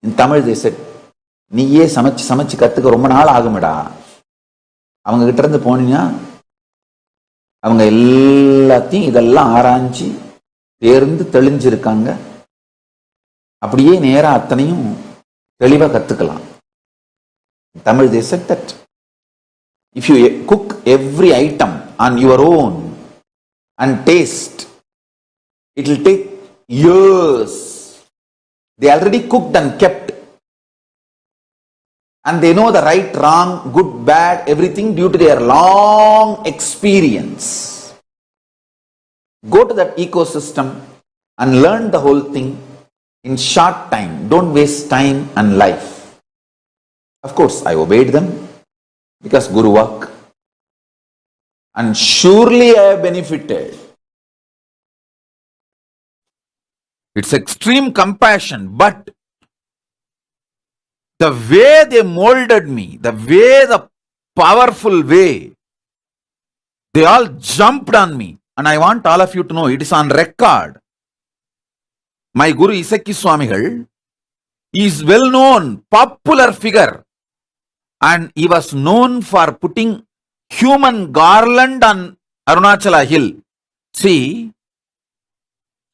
In Tamil they said, நீயே சமைச்சு கத்துக்க ரொம்ப நாள் ஆகும்டா. அவங்க கிட்ட இருந்து போனீங்கன்னா அவங்க எல்லாத்தையும் இதெல்லாம் ஆராய்ச்சி தேர்ந்து தெளிஞ்சிருக்காங்க. அப்படியே நேரா அத்தனையும் தெளிவா கத்துக்கலாம். Tamil they said that if you cook every item on your own and taste, it will take years. They already cooked and kept. And they know the right, wrong, good, bad, everything due to their long experience. Go to that ecosystem and learn the whole thing in short time. Don't waste time and life. Of course, I obeyed them because Guru Vak. And surely I have benefited. It's extreme compassion, but the way they molded me, the powerful way, they all jumped on me. And I want all of you to know, it is on record. My Guru Isaki Swamigal is well known, popular figure. And he was known for putting human garland on Arunachala hill. See,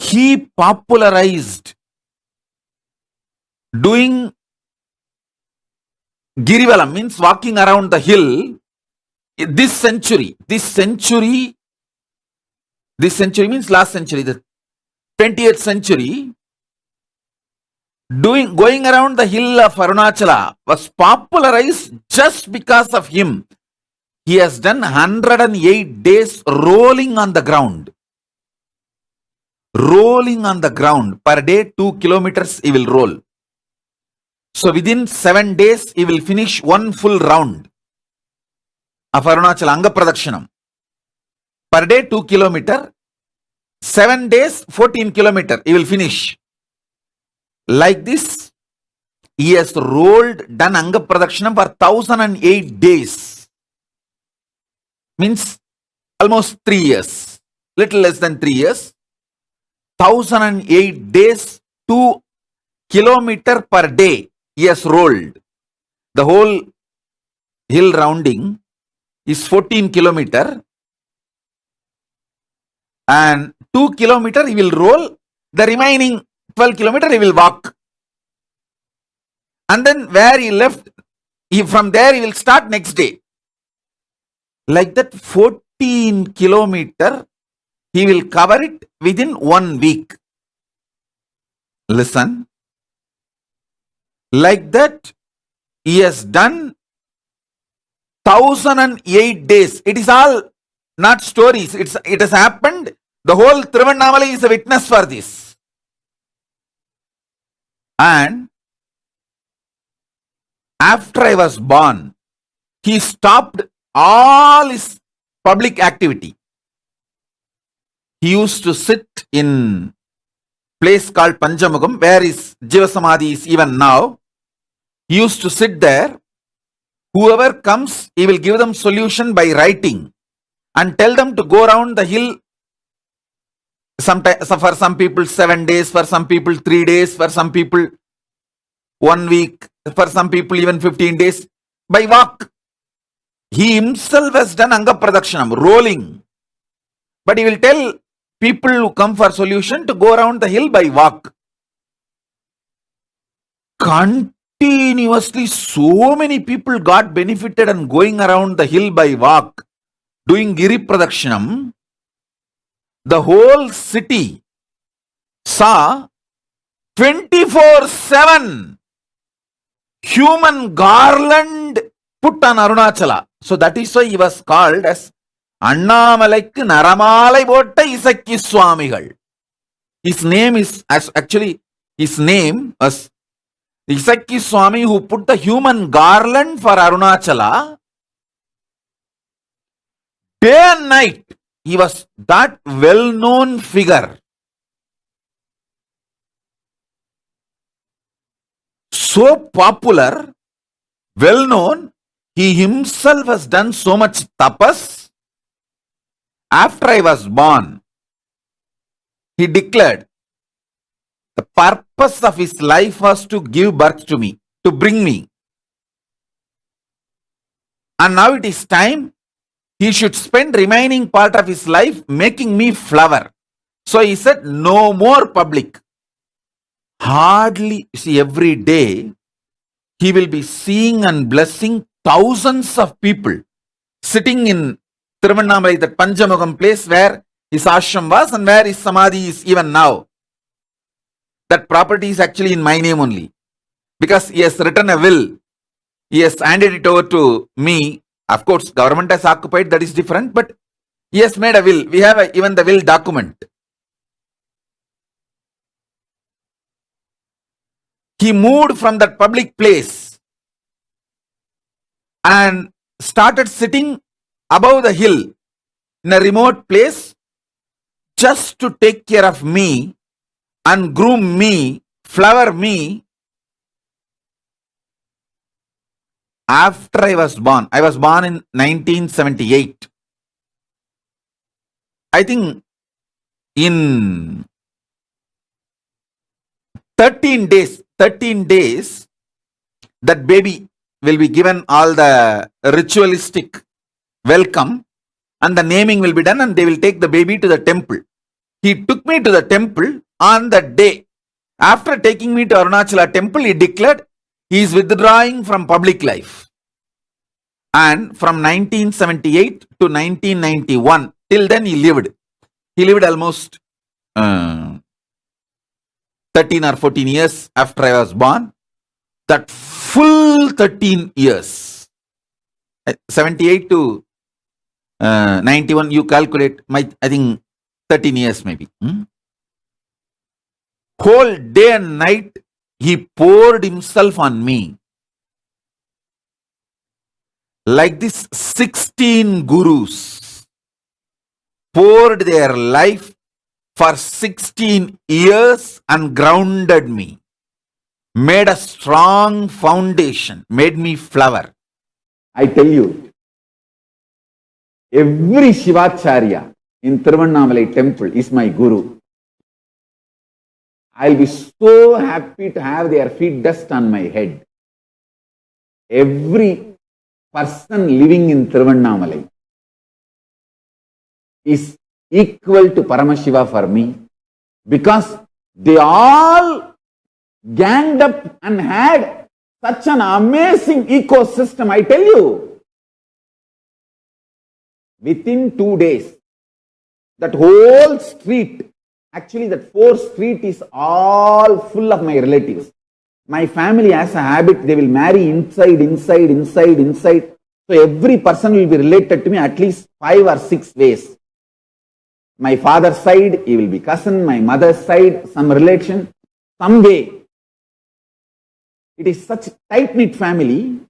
he popularized doing Girivalam, means walking around the hill. This century means last century, the 20th century, going around the hill of Arunachala was popularized just because of him. He has done 108 days rolling on the ground. Rolling on the ground. Per day, 2 kilometers he will roll. So within 7 days, he will finish one full round of Arunachala Anga Pradakshanam. Per day, 2 kilometers. 7 days, 14 kilometers. He will finish. Like this, he has done Anga Pradakshanam for 1008 days. Means almost 3 years. Little less than 3 years. 1008 days, 2 kilometers per day. He has rolled. The whole hill rounding is 14 kilometers. And 2 kilometers he will roll. The remaining 12 kilometers he will walk. And then where he left, from there he will start next day. Like that 14 kilometers he will cover it within 1 week. Listen. Like that, he has done 1008 days. It is all not stories. It has happened. The whole Tiruvannamalai is a witness for this. And after I was born, he stopped all his public activity. He used to sit in place called Panchamukam, where his Jiva Samadhi is even now. He used to sit there. Whoever comes, he will give them solution by writing and tell them to go around the hill. Sometimes, for some people 7 days, for some people 3 days, for some people 1 week, for some people even 15 days by walk. He himself has done Anga Pradakshanam, rolling. But he will tell people who come for solution to go around the hill by walk. Continuously, so many people got benefited and going around the hill by walk, doing Giri Pradakshanam. The whole city saw 24/7 human garland put on Arunachala. So that is why he was called as Annamalaikku Naramalai Botta Isaki Swamigal. His name is his name was Isaki Swami, who put the human garland for Arunachala. Day and night, he was that well-known figure. So popular, well-known, he himself has done so much tapas. After I was born, he declared the purpose of his life was to give birth to me, to bring me. And now it is time he should spend remaining part of his life making me flower. So he said, no more public. Hardly, see, every day he will be seeing and blessing thousands of people sitting in Tiruvannamalai, that Panchamukam place where his ashram was and where his samadhi is even now. that property is actually in my name only. Because he has written a will, he has handed it over to me. Of course, government has occupied, that is different, but he has made a will. We have even the will document. He moved from that public place and started sitting above the hill in a remote place just to take care of me and groom me, flower me. After I was born in 1978. I think in 13 days, that baby will be given all the ritualistic welcome and the naming will be done and they will take the baby to the temple. He took me to the temple on that day. After taking me to Arunachala temple, he declared he is withdrawing from public life. And from 1978 to 1991, till then he lived. He lived almost 13 or 14 years after I was born. That full 13 years. 78 to 91, you calculate, I think 13 years maybe. Whole day and night, he poured himself on me. Like this, 16 gurus poured their life for 16 years and grounded me, made a strong foundation, made me flower. I tell you, every Shivacharya in Tiruvannamalai temple is my guru. I'll be so happy to have their feet dust on my head. Every person living in Tiruvannamalai is equal to Paramashiva for me, because they all ganged up and had such an amazing ecosystem. I tell you, within 2 days, that whole street, actually that 4th street is all full of my relatives. My family has a habit, they will marry inside. So every person will be related to me at least 5 or 6 ways. My father's side, he will be cousin. My mother's side, some relation, some way. It is such a tight-knit family.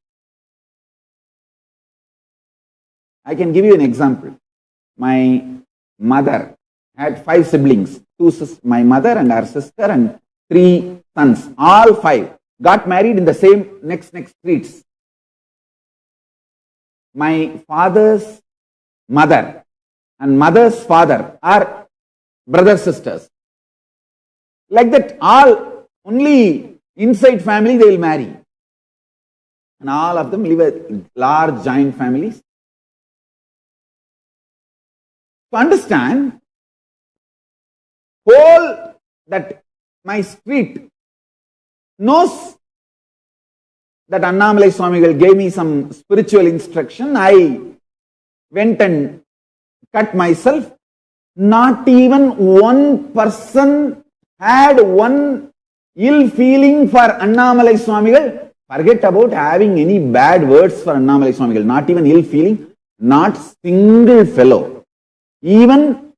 I can give you an example. My mother had 5 siblings. My mother and her sister and 3 sons. All 5 got married in the same next streets. My father's mother and mother's father are brothers, sisters. Like that, all only inside family they will marry. And all of them live a large joint families. To understand, whole that my street knows that Annamalai Swamigal gave me some spiritual instruction. I went and cut myself. Not even one person had one ill feeling for Annamalai Swamigal. Forget about having any bad words for Annamalai Swamigal. Not even ill feeling. Not single fellow. Even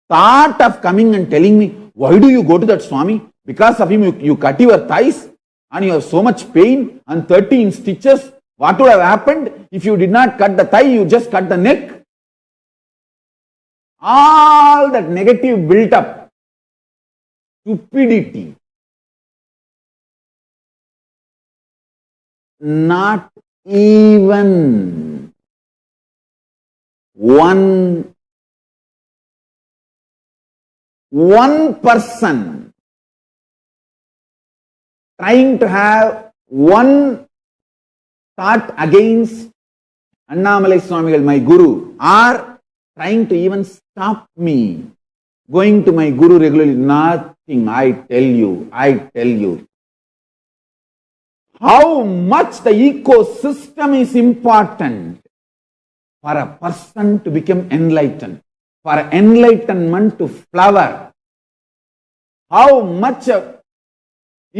thought of coming and telling me, why do you go to that Swami? Because of him you cut your thighs and you have so much pain and 13 stitches. What would have happened if you did not cut the thigh, you just cut the neck? All that negative built up. Stupidity. Not even one person trying to have one thought against Annamalai Swamigal, my guru, or trying to even stop me going to my guru regularly. Nothing. I tell you. How much the ecosystem is important for a person to become enlightened, for enlightenment to flower. How much a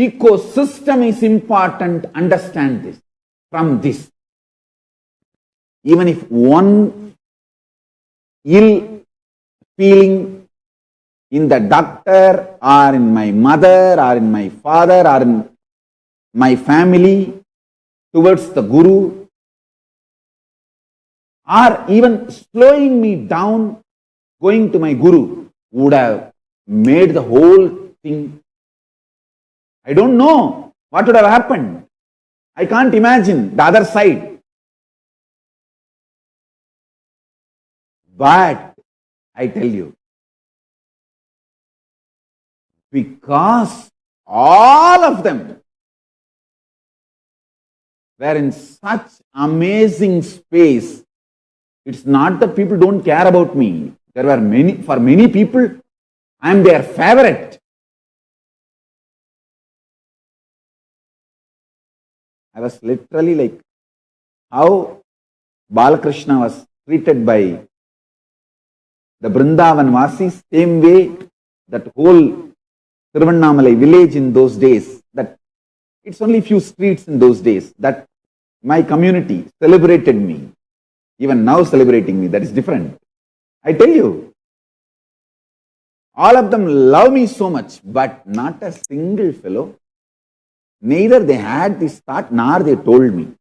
ecosystem is important. Understand this. From this, even if one ill feeling in the doctor or in my mother or in my father or in my family towards the Guru, or even slowing me down going to my Guru, would have made the whole thing. I don't know what would have happened. I can't imagine the other side. But I tell you, because all of them were in such amazing space, it's not that people don't care about me. There were many, for many people, I am their favorite. I was literally like how Balakrishna was treated by the Brindavan Vasis, same way that whole Tiruvannamalai village in those days, that it's only few streets in those days, that my community celebrated me, even now celebrating me, that is different. I tell you, all of them love me so much, but not a single fellow, neither they had this thought, nor they told me,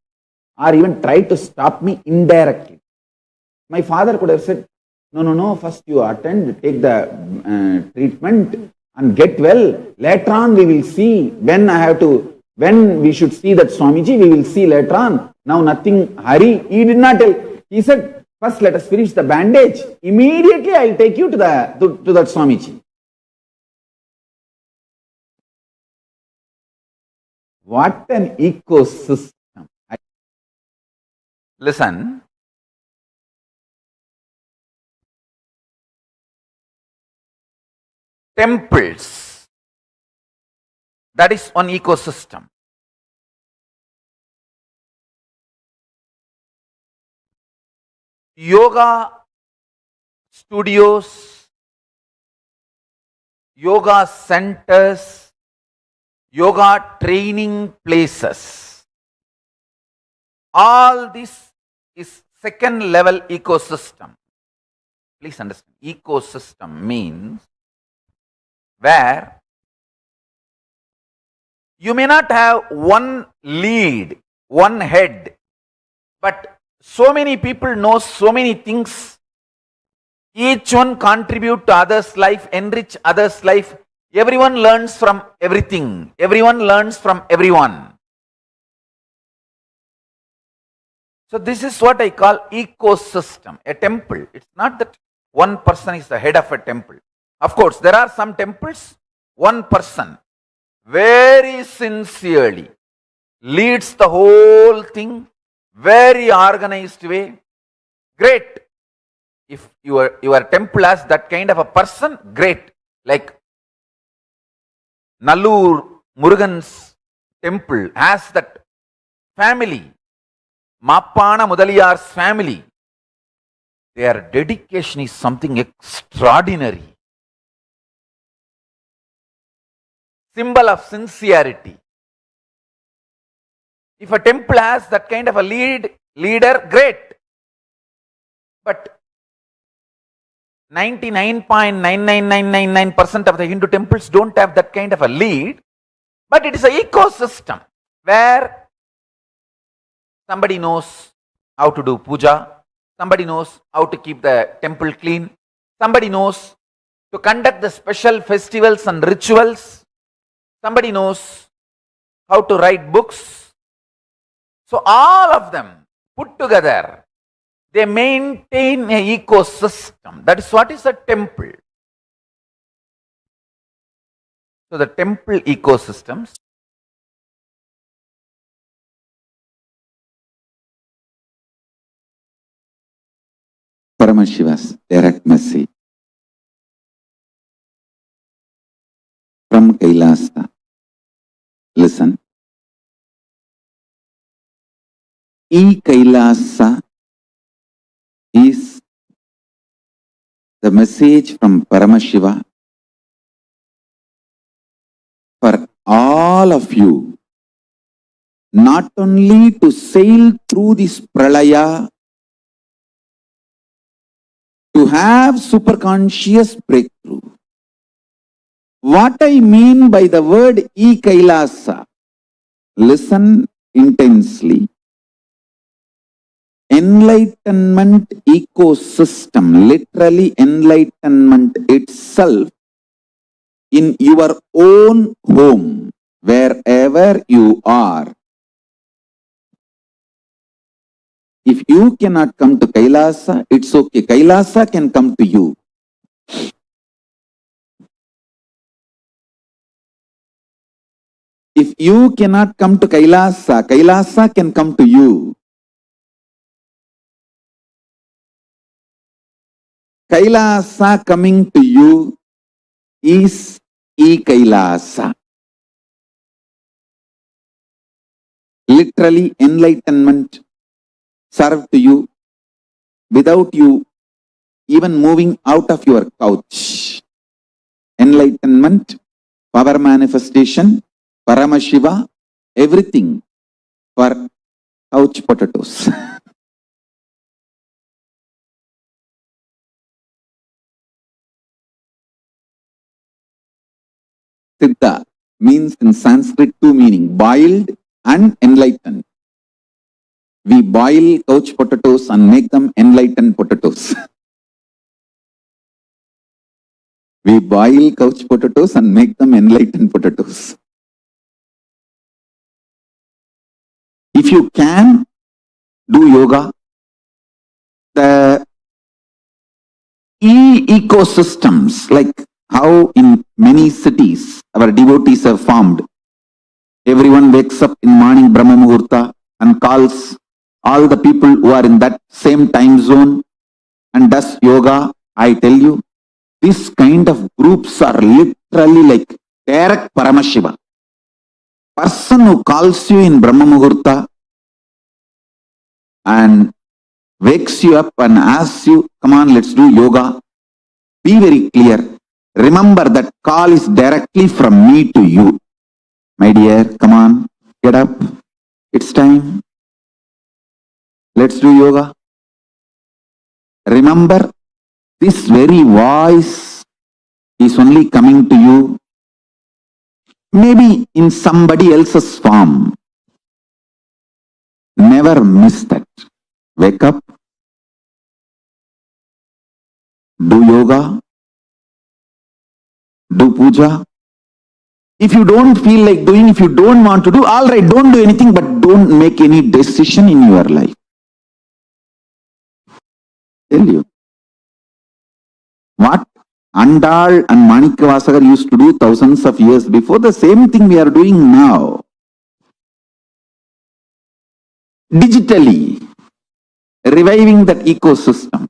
or even tried to stop me indirectly. My father could have said, no, first you attend, take the treatment and get well. Later on we will see when we should see that Swamiji, we will see later on. Now nothing, hurry. He did not tell. He said, first let us finish the bandage. Immediately I will take you to that Swamiji. What an ecosystem. Listen. Temples, that is one ecosystem. Yoga studios, yoga centers, yoga training places, all this is second level ecosystem. Please understand, ecosystem means where you may not have one lead, one head, but so many people know so many things. Each one contribute to others' life, enrich others' life. Everyone learns from everything. Everyone learns from everyone. So this is what I call ecosystem, a temple. It's not that one person is the head of a temple. Of course, there are some temples, one person very sincerely leads the whole thing, very organized way. Great. If your temple has that kind of a person, great. Like Nallur Murugan's temple has that family, Mappana Mudaliyar's family. Their dedication is something extraordinary. Symbol of sincerity. If a temple has that kind of a leader, great. But 99.99999% of the Hindu temples don't have that kind of a lead. But it is an ecosystem where somebody knows how to do puja, somebody knows how to keep the temple clean, somebody knows to conduct the special festivals and rituals, somebody knows how to write books. So all of them put together, they maintain an ecosystem. That is what is a temple. So the temple ecosystems Paramashiva's direct message from Kailasa. Listen. Kailasa is the message from Paramashiva for all all of you not only to sail through this pralaya, to have superconscious breakthrough. What I mean by the word e-Kailasa, listen intensely. Enlightenment ecosystem, literally enlightenment itself in your own home, wherever you are. If you cannot come to Kailasa, it's okay. Kailasa can come to you. If you cannot come to Kailasa, Kailasa can come to you. Kailasa coming to you is e-Kailasa. Literally enlightenment served to you without you even moving out of your couch. Enlightenment, power manifestation, Paramashiva, everything for couch potatoes. Siddha means in Sanskrit two meaning, boiled and enlightened. We boil couch potatoes and make them enlightened potatoes. We boil couch potatoes and make them enlightened potatoes. If you can do yoga, the ecosystems, like how in many cities our devotees have formed. Everyone wakes up in morning Brahma Muhurta and calls all the people who are in that same time zone and does yoga. I tell you, this kind of groups are literally like direct Paramashiva. Person who calls you in Brahma Muhurta and wakes you up and asks you, come on, let's do yoga. Be very clear. Remember that call is directly from me to you. My dear, come on, get up. It's time. Let's do yoga. Remember, this very voice is only coming to you, maybe in somebody else's form. Never miss that. Wake up, do yoga, do puja. If you don't feel like doing, if you don't want to do, all right, don't do anything, but don't make any decision in your life. Tell you. What Andal and Manikavasagar used to do thousands of years before, the same thing we are doing now. Digitally, reviving that ecosystem.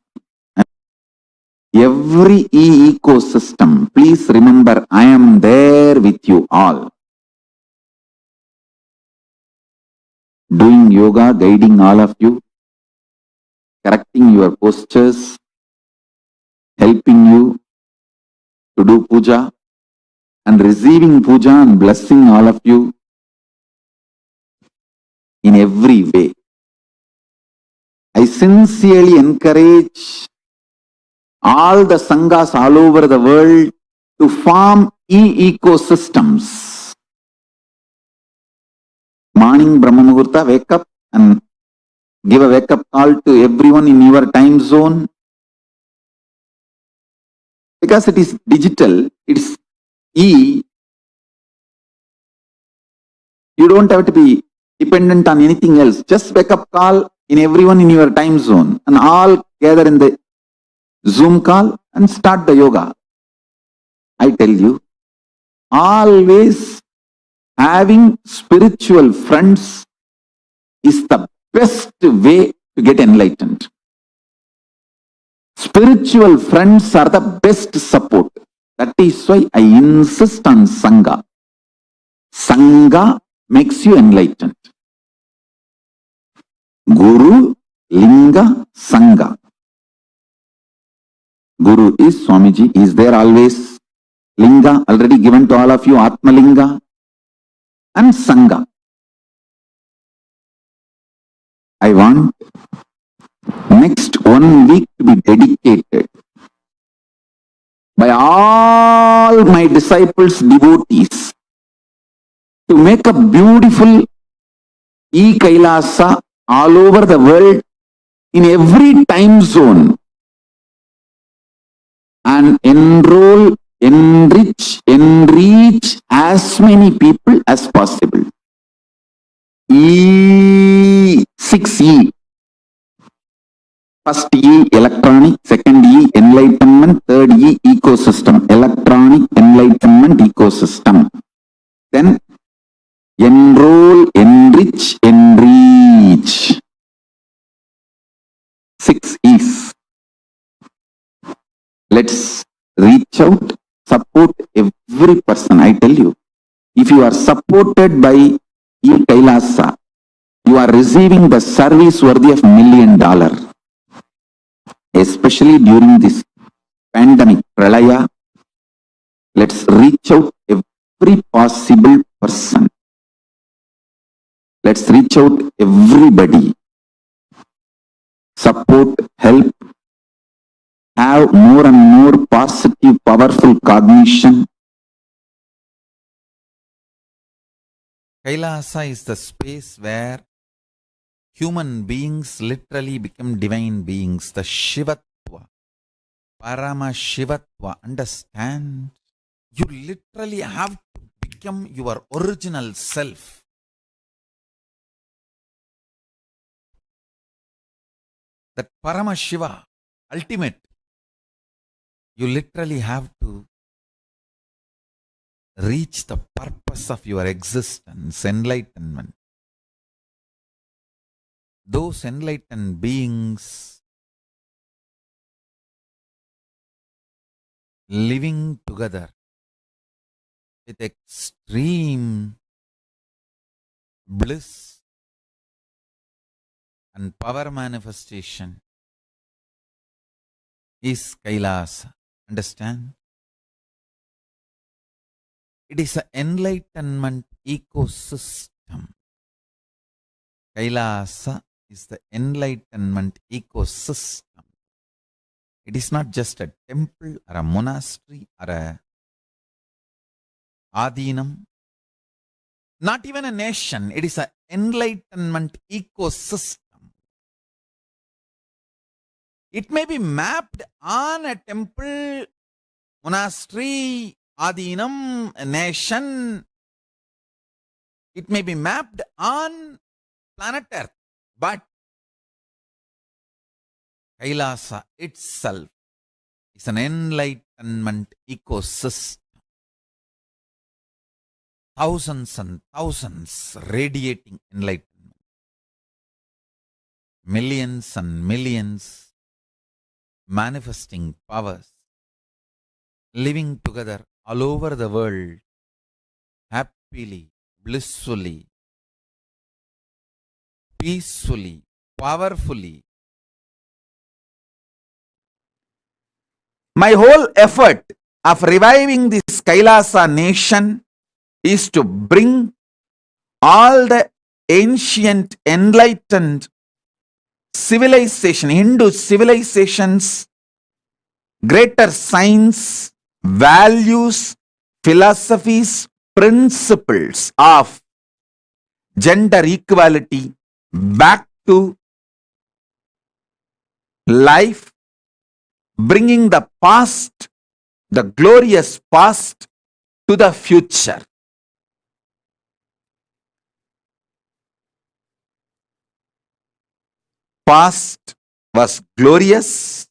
Every ecosystem, please remember, I am there with you all. Doing yoga, guiding all of you, correcting your postures, helping you to do puja, and receiving puja and blessing all of you in every way. I sincerely encourage all the sanghas all over the world to form ecosystems. Morning Brahma Muhurta, wake up and give a wake up call to everyone in your time zone. Because it is digital, it's you don't have to be dependent on anything else. Just wake up call in everyone in your time zone and all gather in the Zoom call and start the yoga. I tell you, always having spiritual friends is the best way to get enlightened. Spiritual friends are the best support. That is why I insist on Sangha. Sangha makes you enlightened. Guru, Linga, Sangha. Guru is Swamiji, he is there always. Linga, already given to all of you, Atma Linga. and Sangha. I want next 1 week to be dedicated by all my disciples, devotees, to make a beautiful e-Kailasa all over the world in every time zone and enroll, enrich as many people as possible. 6E. First E, electronic. Second E, enlightenment. Third E, ecosystem. Electronic, enlightenment, ecosystem. Then enroll, enrich, enrich. 6 E's. Let's reach out, support every person. I tell you, if you are supported by e-Kailasa, you are receiving the service worthy of $1 million. Especially during this pandemic, Pralaya, let's reach out every possible person. Let's reach out everybody. Support, help, have more and more positive, powerful cognition. Kailasa is the space where human beings literally become divine beings. The Shivatva, Paramashivoham. Understand? You literally have to become your original self. That Paramashiva, ultimate. You literally have to reach the purpose of your existence, enlightenment. Those enlightened beings living together with extreme bliss and power manifestation is Kailasa. Understand? It is an enlightenment ecosystem. Kailasa is the enlightenment ecosystem. It is not just a temple or a monastery or a adinam, not even a nation. It is an enlightenment ecosystem. It may be mapped on a temple, monastery, adinam, a nation. It may be mapped on planet Earth, but Kailasa itself is an enlightenment ecosystem. Thousands and thousands radiating enlightenment. Millions and millions manifesting powers, living together all over the world, happily, blissfully, peacefully, powerfully. My whole effort of reviving this Kailasa nation is to bring all the ancient enlightened civilization, Hindu civilizations, greater science, values, philosophies, principles of gender equality back to life, bringing the past, the glorious past, to the future. Past was glorious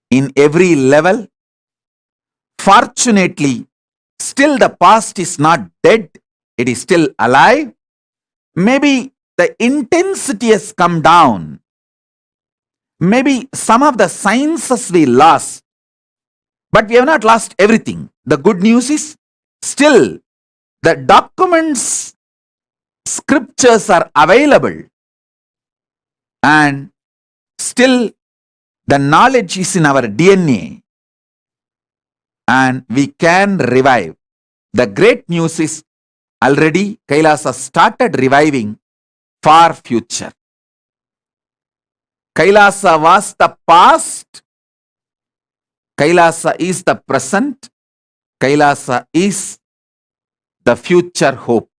in every level. Fortunately, still the past is not dead. It is still alive. Maybe the intensity has come down. Maybe some of the sciences we lost, but we have not lost everything. The good news is still the documents, scriptures are available, and still the knowledge is in our DNA, and we can revive. The great news is Already Kailasa started reviving far future. Kailasa was the past, Kailasa is the present, Kailasa is the future hope.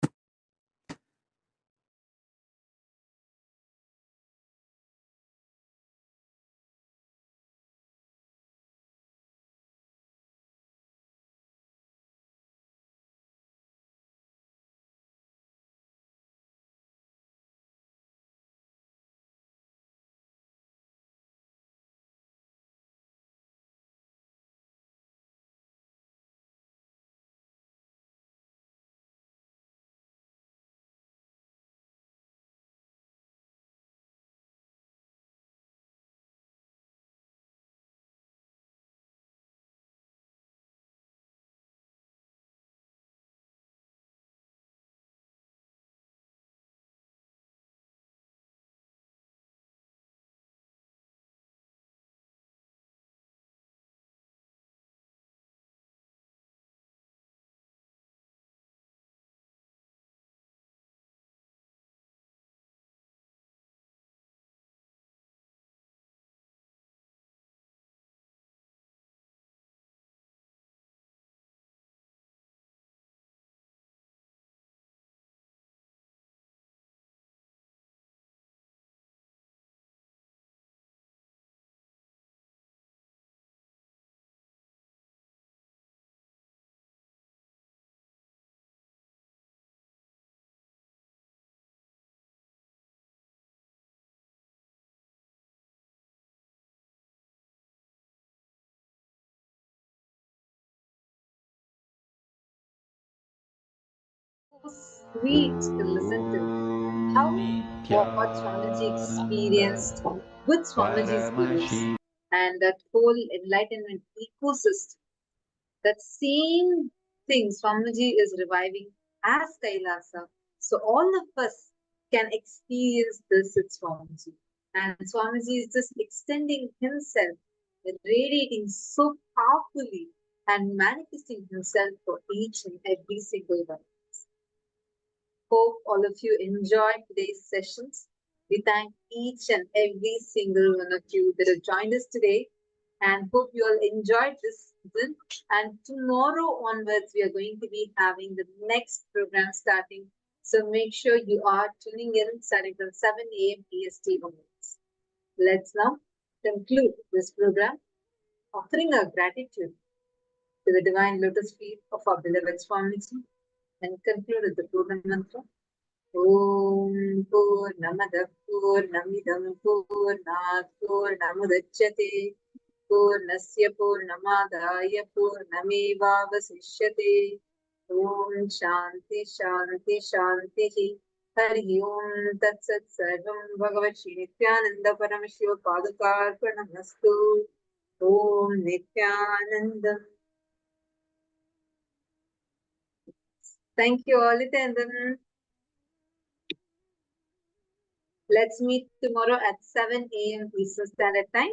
Sweet to listen to. How what Swamiji experienced with Swamiji's gurus and that whole enlightenment ecosystem. That same thing Swamiji is reviving as Kailasa. So all of us can experience this with Swamiji. And Swamiji is just extending himself, radiating so powerfully and manifesting himself for each and every single one. Hope all of you enjoyed today's sessions. We thank each and every single one of you that have joined us today and hope you all enjoyed this season. And tomorrow onwards, we are going to be having the next program starting. So make sure you are tuning in starting from 7 a.m. EST onwards. Let's now conclude this program offering our gratitude to the divine lotus feet of our beloved Swamiji and conclude with the program mantra. ॐ पूर्णमदः पूर्णमिदं पूर्णात् पूर्णमुदच्यते पूर्णस्य पूर्णमादाय पूर्णमेवावशिष्यते ॐ शान्ति शान्ति शान्तिः हरि ओं तत्सत् सर्वं भगवत् श्री नित्यानन्द परमशिव पादुकार्पणमस्तु ॐ नित्यानन्दम्. Thank you all, and then let's meet tomorrow at 7 a.m. Eastern Standard Time.